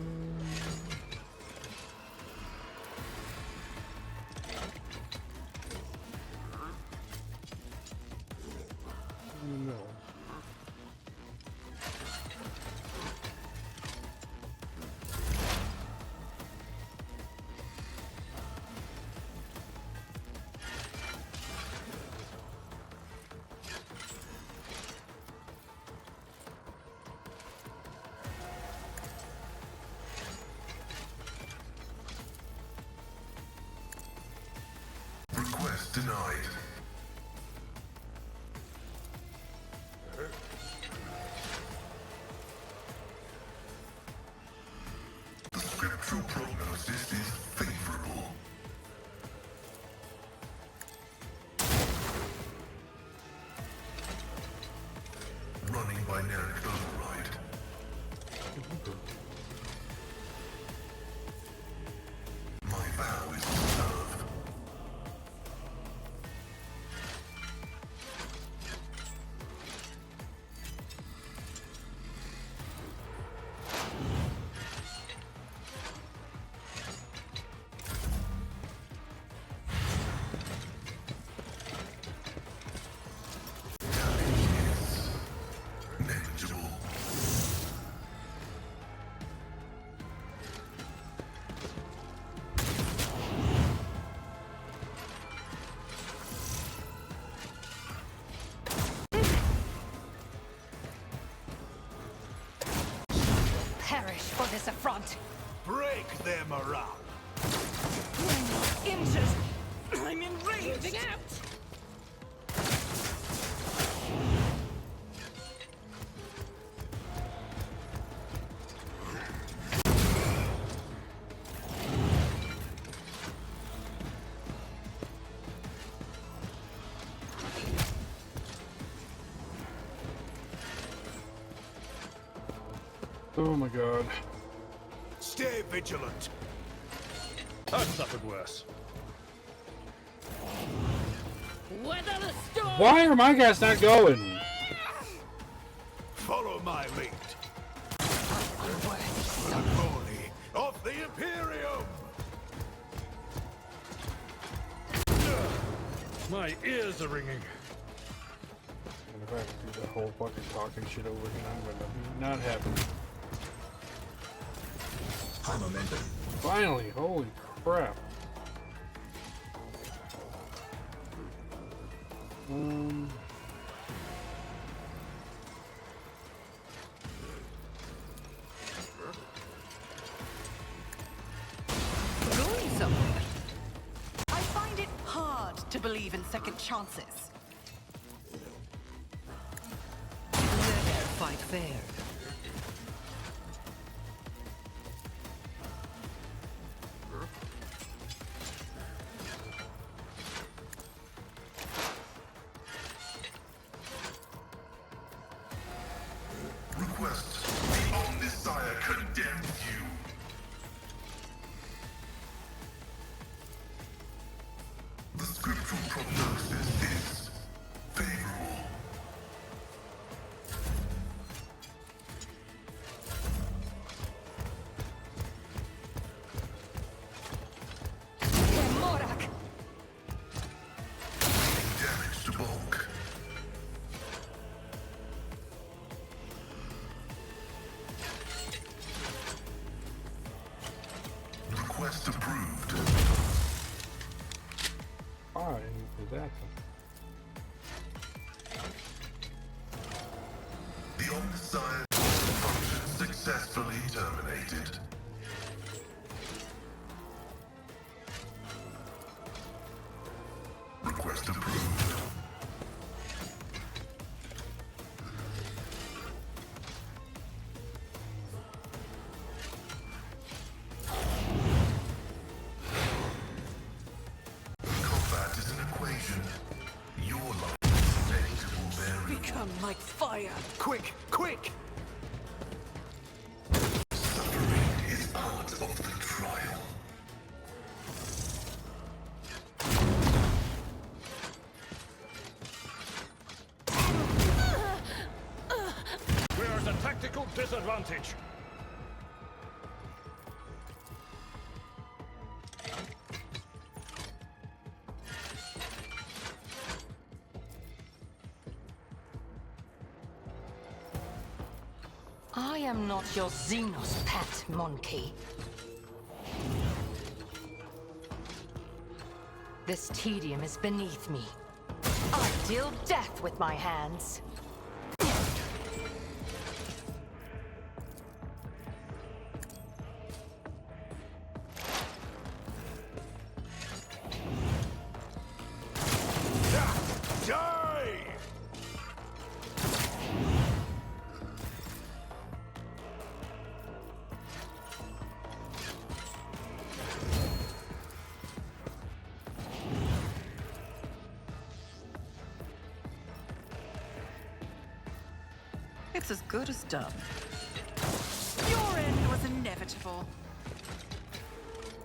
No. Request denied. The scriptural prognosis is favorable. Running binaric override. My vow is to serve. Negligible. Perish for this affront. Break their morale. Inches. I'm enraged. Moving out. Oh my god. Stay vigilant. I've suffered worse. Weather the storm. Why are my guys not going? Follow my lead. Unholy of the Imperium. My ears are ringing. And if I have to do the whole fucking talking shit over again, I'm gonna be not happy. Hameumann. Finally, holy crap. Going somewhere. I find it hard to believe in second chances. Never fight fair. Request. The Omnisire condemns you. The scriptural prognosis is favorable. that. The Omniscient function successfully terminated. Request approved. Combat is an equation. Your life is predictable variable. Become like fire. Quick, quick! Suffering is part of the trial. We are at a tactical disadvantage. I am not your Xenos pet, monkey. This tedium is beneath me. I deal death with my hands. Die! It's as good as done. Your end was inevitable.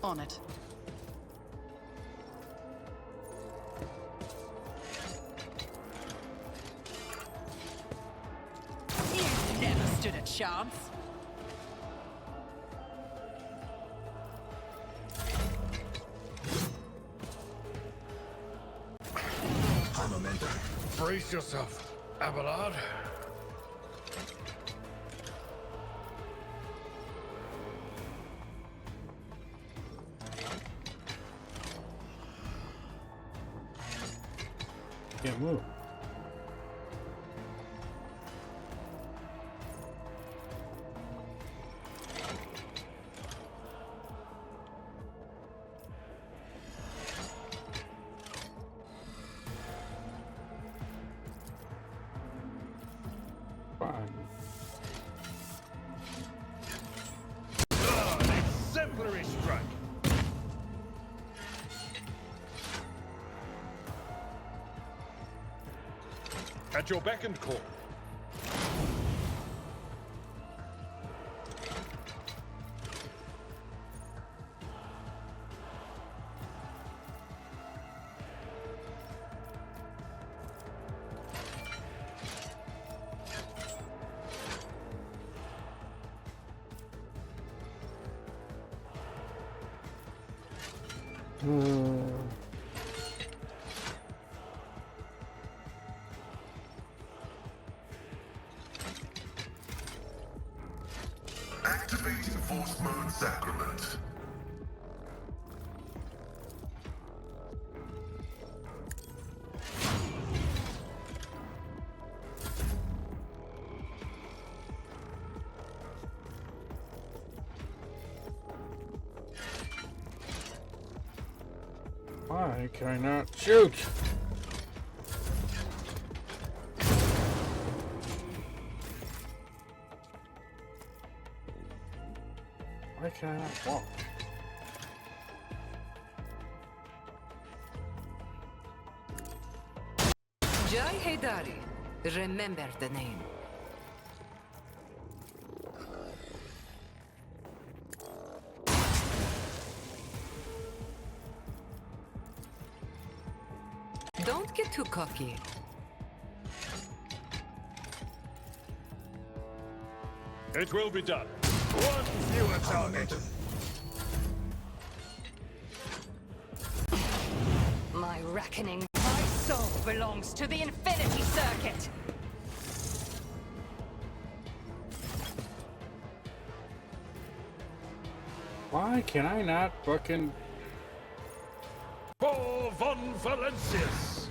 On it. You never stood a chance. Hameumann. Brace yourself, Abelard. Can't move. Fine. An exemplary strike. At your beck and call. Activating Force Mode Sacrament. Why can I not shoot? Why can I not walk? Jai Haydari. Remember the name. Don't get too cocky. It will be done. One fewer target. My reckoning, my soul belongs to the Infinity Circuit. Why can I not fucking... For von Valencius.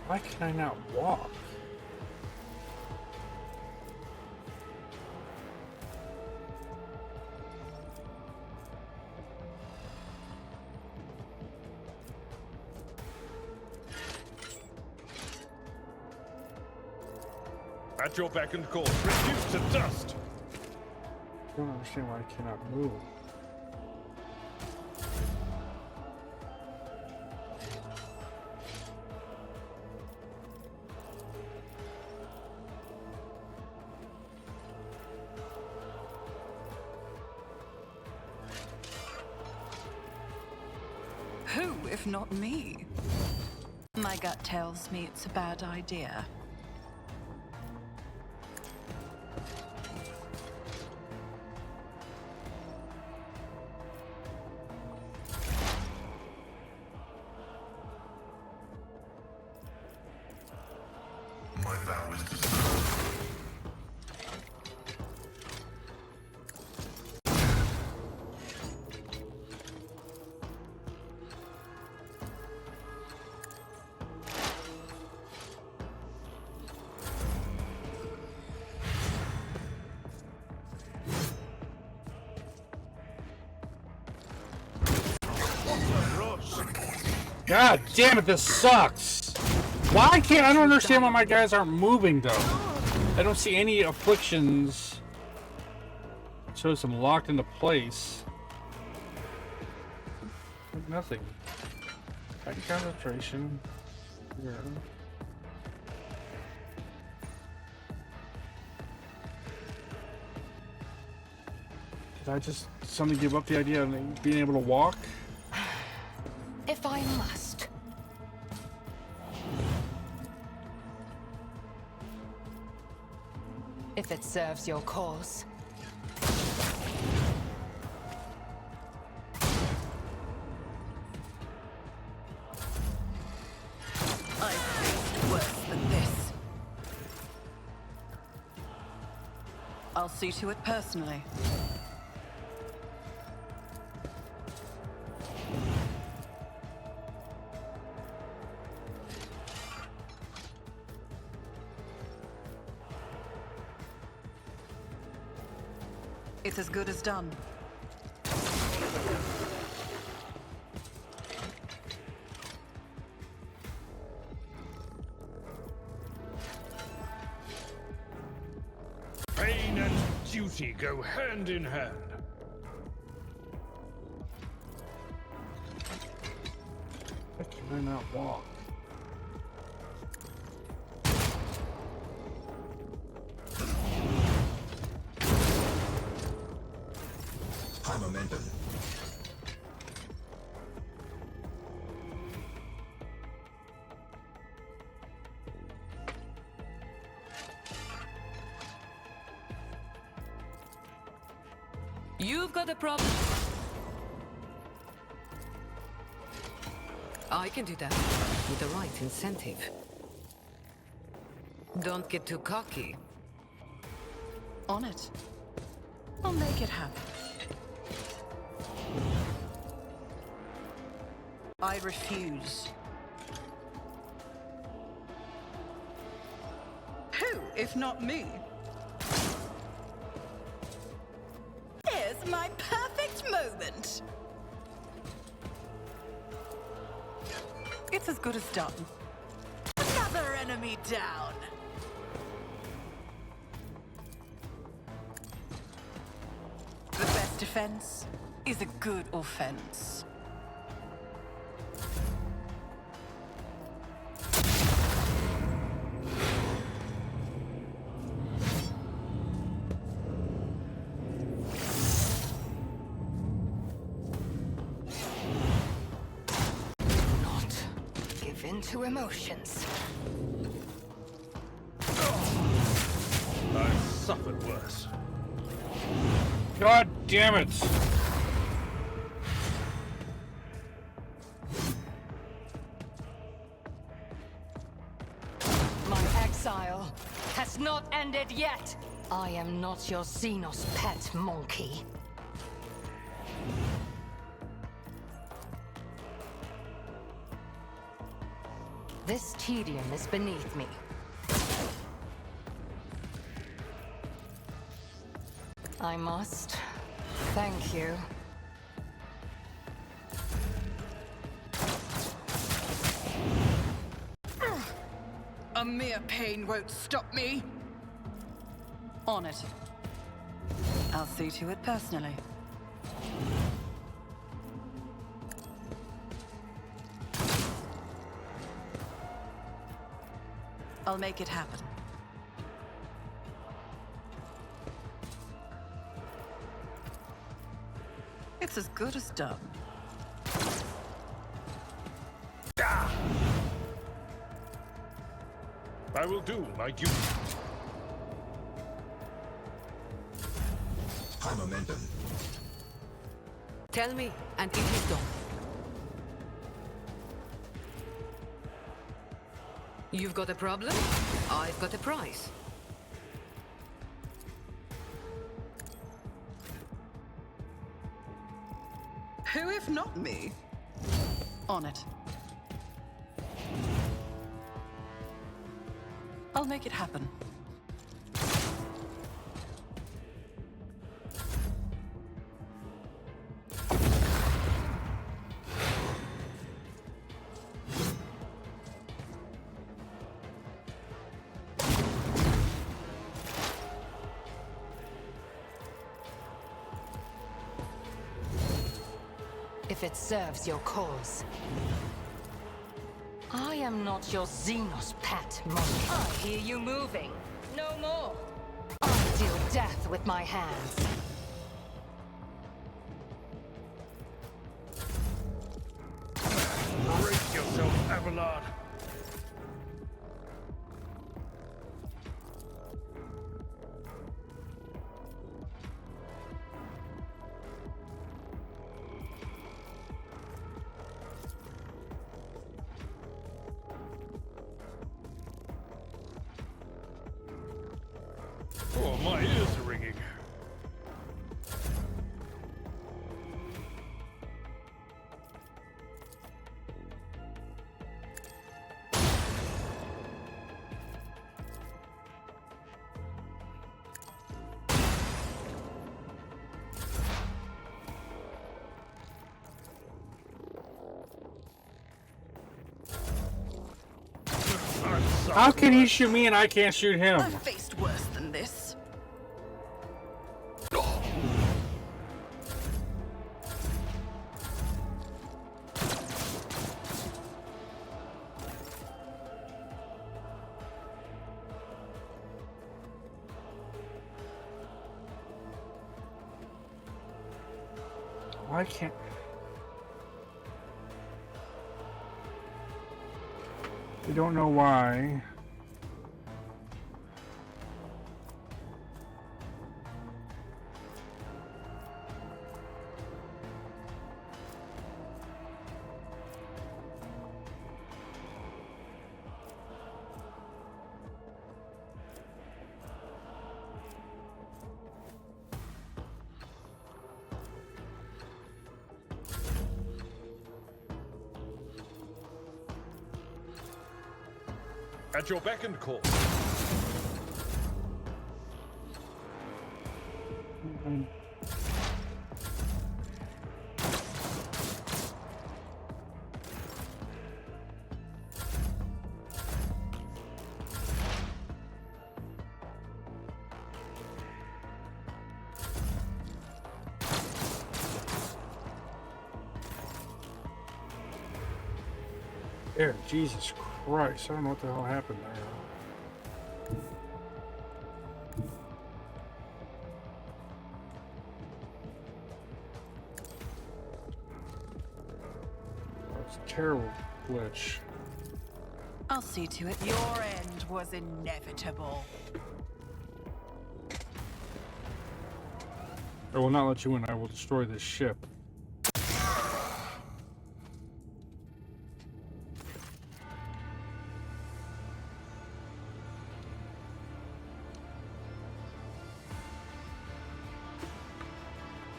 Why can I not walk? At your beck and call, reduced to dust. I don't understand why I cannot move. Who, if not me? My gut tells me it's a bad idea. My vow is to serve. God damn it, this sucks! Why can't I don't understand why my guys aren't moving though. I don't see any afflictions. It shows them locked into place. Nothing. Back concentration. Yeah. Did I just suddenly give up the idea of being able to walk? If I must. If it serves your cause. I've faced worse than this. I'll see to it personally. It's as good as done. Pain and duty go hand in hand. Why can I not walk? Hameumann. You've got a problem. I can do that with the right incentive. Don't get too cocky. On it. I'll make it happen. I refuse. Who, if not me? Here's my perfect moment. It's as good as done. Another enemy down. The best defense is a good offense. To emotions. I've suffered worse. God damn it! My exile has not ended yet. I am not your Xenos pet monkey. This tedium is beneath me. I must. Thank you. A mere pain won't stop me. On it. I'll see to it personally. I'll make it happen. It's as good as done. I will do my duty. Hameumann. Tell me, and it is done. You've got a problem? I've got a prize. Who if not me? On it. I'll make it happen. If it serves your cause. I am not your Xenos pet, monkey. I hear you moving. No more. I deal death with my hands. Brace yourself, Abelard. Oh, my ears are ringing. How can he shoot me and I can't shoot him? I've faced worse than this. Why can't... I don't know why. At your beck and call. There, Jesus Christ, I don't know what the hell happened there. That's a terrible glitch. I'll see to it. Your end was inevitable. I will not let you in. I will destroy this ship.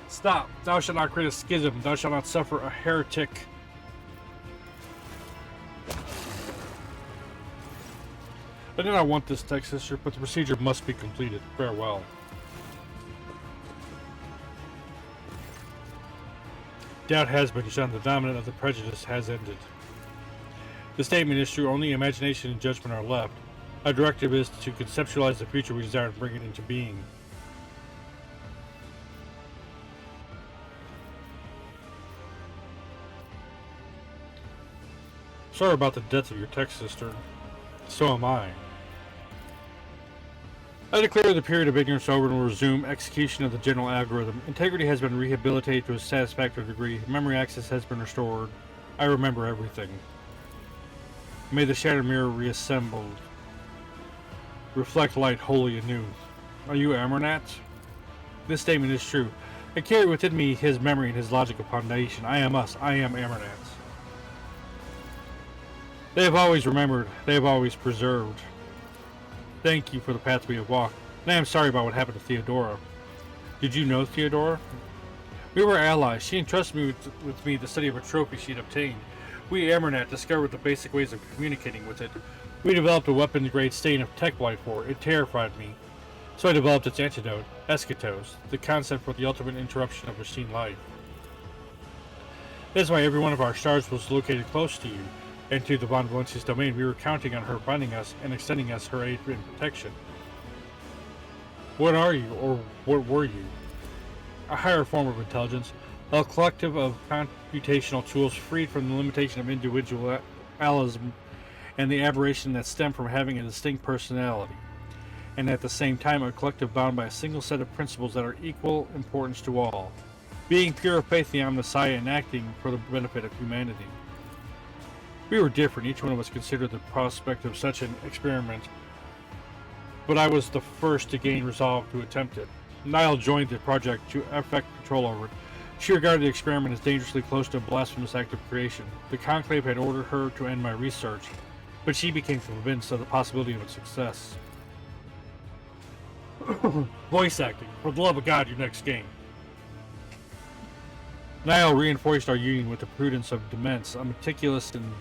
Stop! Thou shalt not create a schism. Thou shalt not suffer a heretic. I do not want this tech sister, but the procedure must be completed. Farewell. Doubt has been shown. The dominant of the prejudice has ended. The statement is true. Only imagination and judgment are left. Our directive is to conceptualize the future we desire and bring it into being. Sorry about the death of your tech sister. So am I. I declare the period of ignorance over and will resume execution of the general algorithm. Integrity has been rehabilitated to a satisfactory degree. Memory access has been restored. I remember everything. May the shattered mirror reassembled reflect light wholly anew. Are you Amernat? This statement is true. I carry within me his memory and his logical foundation. I am us. I am Amernat. They have always remembered. They have always preserved. Thank you for the path we have walked. And I am sorry about what happened to Theodora. Did you know Theodora? We were allies. She entrusted me with the study of a trophy she had obtained. We, Amernat, discovered the basic ways of communicating with it. We developed a weapons-grade stain of tech life for it. It terrified me. So I developed its antidote, Eschatos, the concept for the ultimate interruption of machine life. That is why every one of our stars was located close to you, and to the Von Valencia's domain. We were counting on her finding us and extending us her aid and protection. What are you, or what were you? A higher form of intelligence, a collective of computational tools freed from the limitation of individualism and the aberration that stem from having a distinct personality, and at the same time a collective bound by a single set of principles that are equal importance to all, being pure of faith, the omniscient, and acting for the benefit of humanity. We were different. Each one of us considered the prospect of such an experiment, but I was the first to gain resolve to attempt it. Nile joined the project to effect control over it. She regarded the experiment as dangerously close to a blasphemous act of creation. The Conclave had ordered her to end my research, but she became convinced of the possibility of its success. Voice acting. For the love of God, your next game. Nile reinforced our union with the prudence of Demence, a meticulous and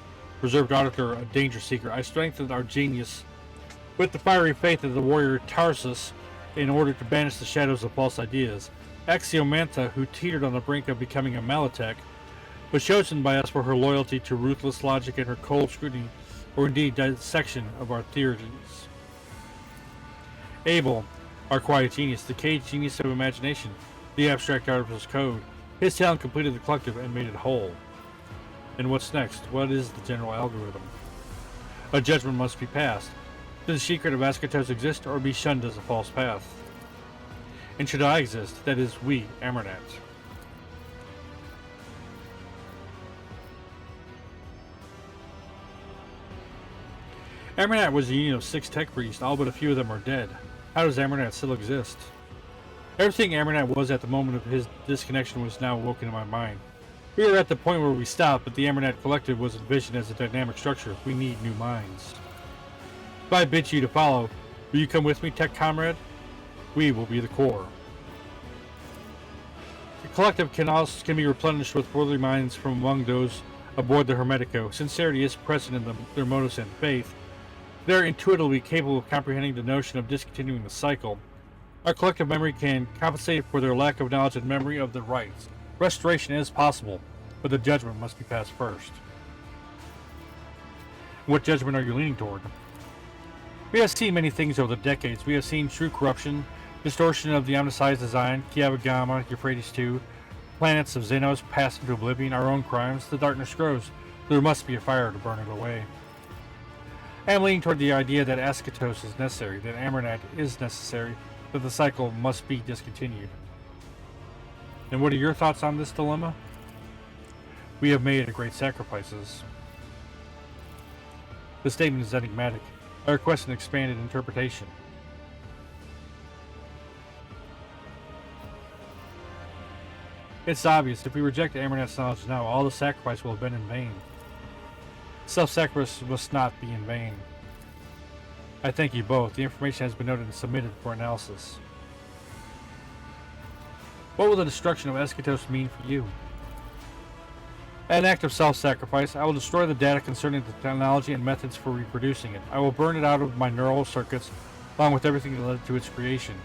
reserved auditor, a danger seeker. I strengthened our genius with the fiery faith of the warrior Tarsus in order to banish the shadows of false ideas. Axiomantha, who teetered on the brink of becoming a Malotech, was chosen by us for her loyalty to ruthless logic and her cold scrutiny, or indeed dissection of our theories. Abel, our quiet genius, the caged genius of imagination, the abstract artifice code. His talent completed the collective and made it whole. And what's next? What is the general algorithm? A judgment must be passed. Does the secret of Eschatos exist, or be shunned as a false path? And should I exist? That is, we, Amernat. Amernat was a union of 6 tech priests. All but a few of them are dead. How does Amernat still exist? Everything Amernat was at the moment of his disconnection was now awoken in my mind. We were at the point where we stopped, but the Amernat Collective was envisioned as a dynamic structure. We need new minds. If I bid you to follow, will you come with me, tech comrade? We will be the core. The Collective can be replenished with worthy minds from among those aboard the Hermetico. Sincerity is present in their modus and faith. They're intuitively capable of comprehending the notion of discontinuing the cycle. Our collective memory can compensate for their lack of knowledge and memory of the rights. Restoration is possible, but the judgment must be passed first. What judgment are you leaning toward? We have seen many things over the decades. We have seen true corruption, distortion of the omniscience design, Kiava, Euphrates II, planets of Xenos passed into oblivion, our own crimes. The darkness grows. There must be a fire to burn it away. I am leaning toward the idea that Eschatos is necessary, that Amernat is necessary, that the cycle must be discontinued. And what are your thoughts on this dilemma? We have made great sacrifices. The statement is enigmatic. I request an expanded interpretation. It's obvious, if we reject Amernat's knowledge now, all the sacrifice will have been in vain. Self-sacrifice must not be in vain. I thank you both. The information has been noted and submitted for analysis. What will the destruction of Eschatos mean for you? An act of self-sacrifice, I will destroy the data concerning the technology and methods for reproducing it. I will burn it out of my neural circuits, along with everything that led to its creation.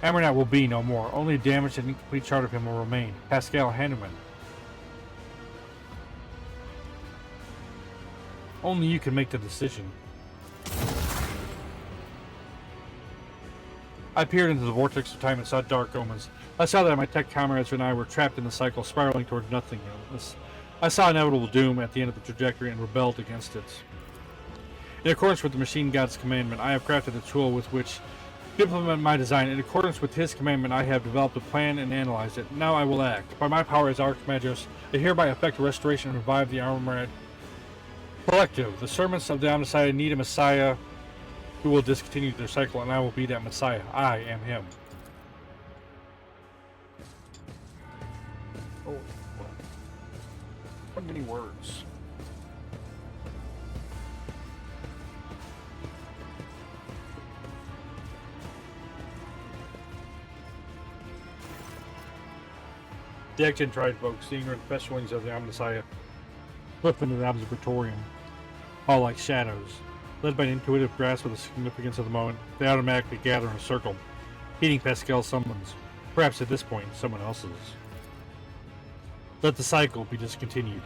Hameumann will be no more. Only a damaged and incomplete chart of him will remain. Pasqal Hameumann. Only you can make the decision. I peered into the vortex of time and saw dark omens. I saw that my tech comrades and I were trapped in the cycle, spiraling towards nothingness. I saw inevitable doom at the end of the trajectory and rebelled against it. In accordance with the machine god's commandment, I have crafted a tool with which to implement my design. In accordance with his commandment, I have developed a plan and analyzed it. Now I will act. By my power as Archmagus, I hereby effect a restoration and revive the Armored Collective. The servants of the Omnissiah need a Messiah who will discontinue their cycle, and I will be that Messiah. I am him. Oh, what many words. The action tried folk, seeing her in the best wings of the Omnissiah, flip into the observatorium, all like shadows. Led by an intuitive grasp of the significance of the moment, they automatically gather in a circle, heeding Pasqal's summons, perhaps at this point, someone else's. Let the cycle be discontinued.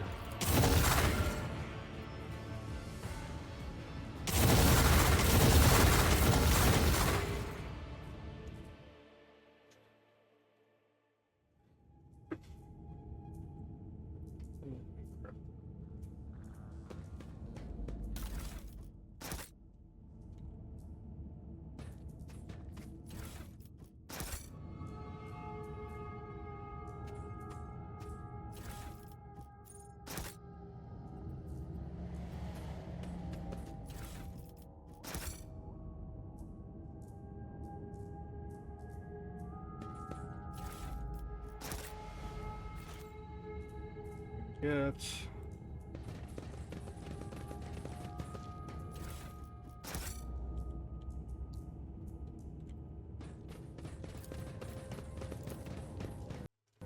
Get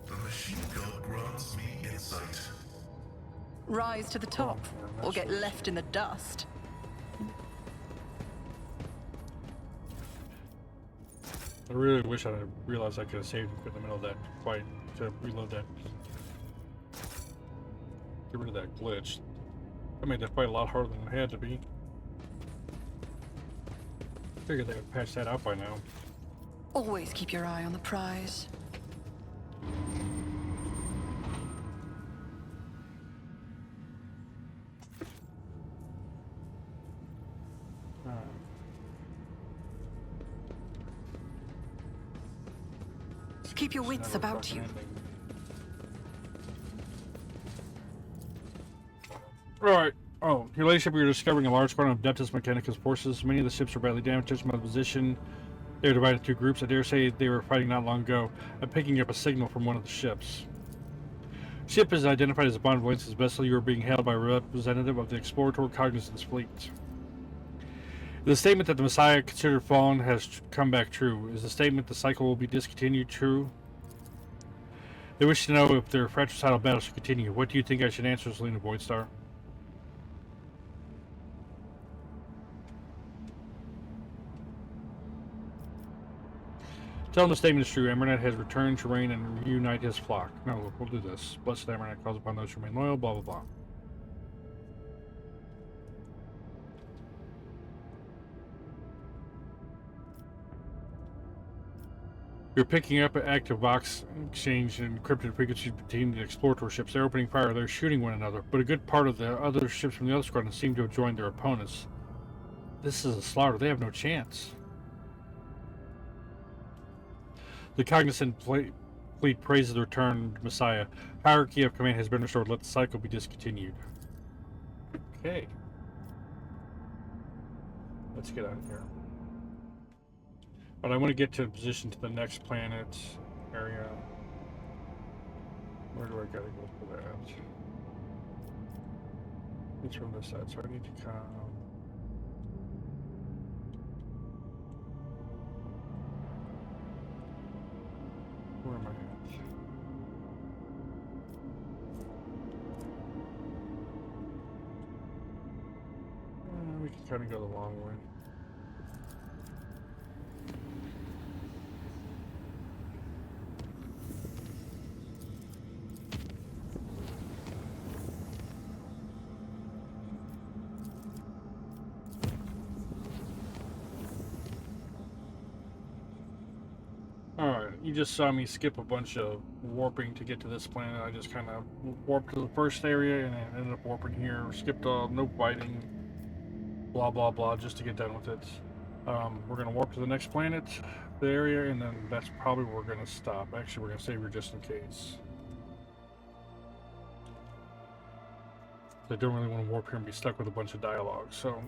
The machine god grants me insight. Rise to the top, or get left in the dust. I really wish I had realized I could have saved in the middle of that fight to reload that. Get rid of that glitch. That made that fight a lot harder than it had to be. Figured they would patch that out by now. Always keep your eye on the prize. Keep your wits about you. Right. Oh, your ladyship, we are discovering a large quantity of Adeptus Mechanicus forces. Many of the ships are badly damaged. Judging by the position, they are divided into two groups. I dare say they were fighting not long ago. I'm picking up a signal from one of the ships. Ship is identified as a Bond Voices vessel. You are being hailed by a representative of the Explorator Cognizance fleet. The statement that the Messiah considered fallen has come back true. Is the statement the cycle will be discontinued true? They wish to know if their fratricidal battle should continue. What do you think I should answer, Selena Voidstar? Tell him the statement is true. Hameumann has returned to reign and reunite his flock. No, look, we'll do this. Blessed Hameumann calls upon those who remain loyal, blah, blah, blah. You're picking up an active Vox exchange and encrypted frequencies between the Explorator ships. They're opening fire. They're shooting one another. But a good part of the other ships from the other squadron seem to have joined their opponents. This is a slaughter. They have no chance. The Cognizant fleet praises the returned Messiah. Hierarchy of command has been restored. Let the cycle be discontinued. Okay. Let's get out of here. But I want to get to position to the next planet area. Where do I gotta go for that? It's from this side, so I need to come. Where am I kind of go the long way. Alright, you just saw me skip a bunch of warping to get to this planet. I just kind of warped to the first area and then ended up warping here. Skipped no biting, blah blah blah, just to get done with it. We're going to warp to the next planet, the area, and then that's probably where we're going to stop. Actually, we're going to save her just in case. I don't really want to warp here and be stuck with a bunch of dialogue, so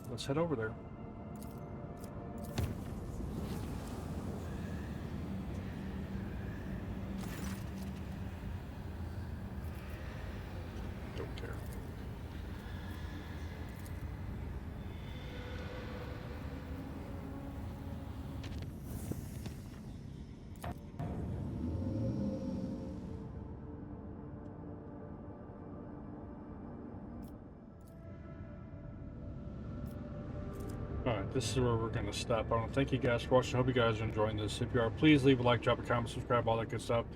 let's head over there. Don't care. Alright, this is where we're going to stop. I want to thank you guys for watching. I hope you guys are enjoying this. If you are, please leave a like, drop a comment, subscribe, all that good stuff.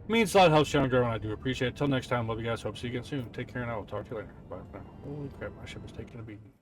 It means a lot, helps channel grow, and I do appreciate it. Till next time, love you guys. Hope to see you again soon. Take care, and I will talk to you later. Bye for now. Holy crap, my ship is taking a beating.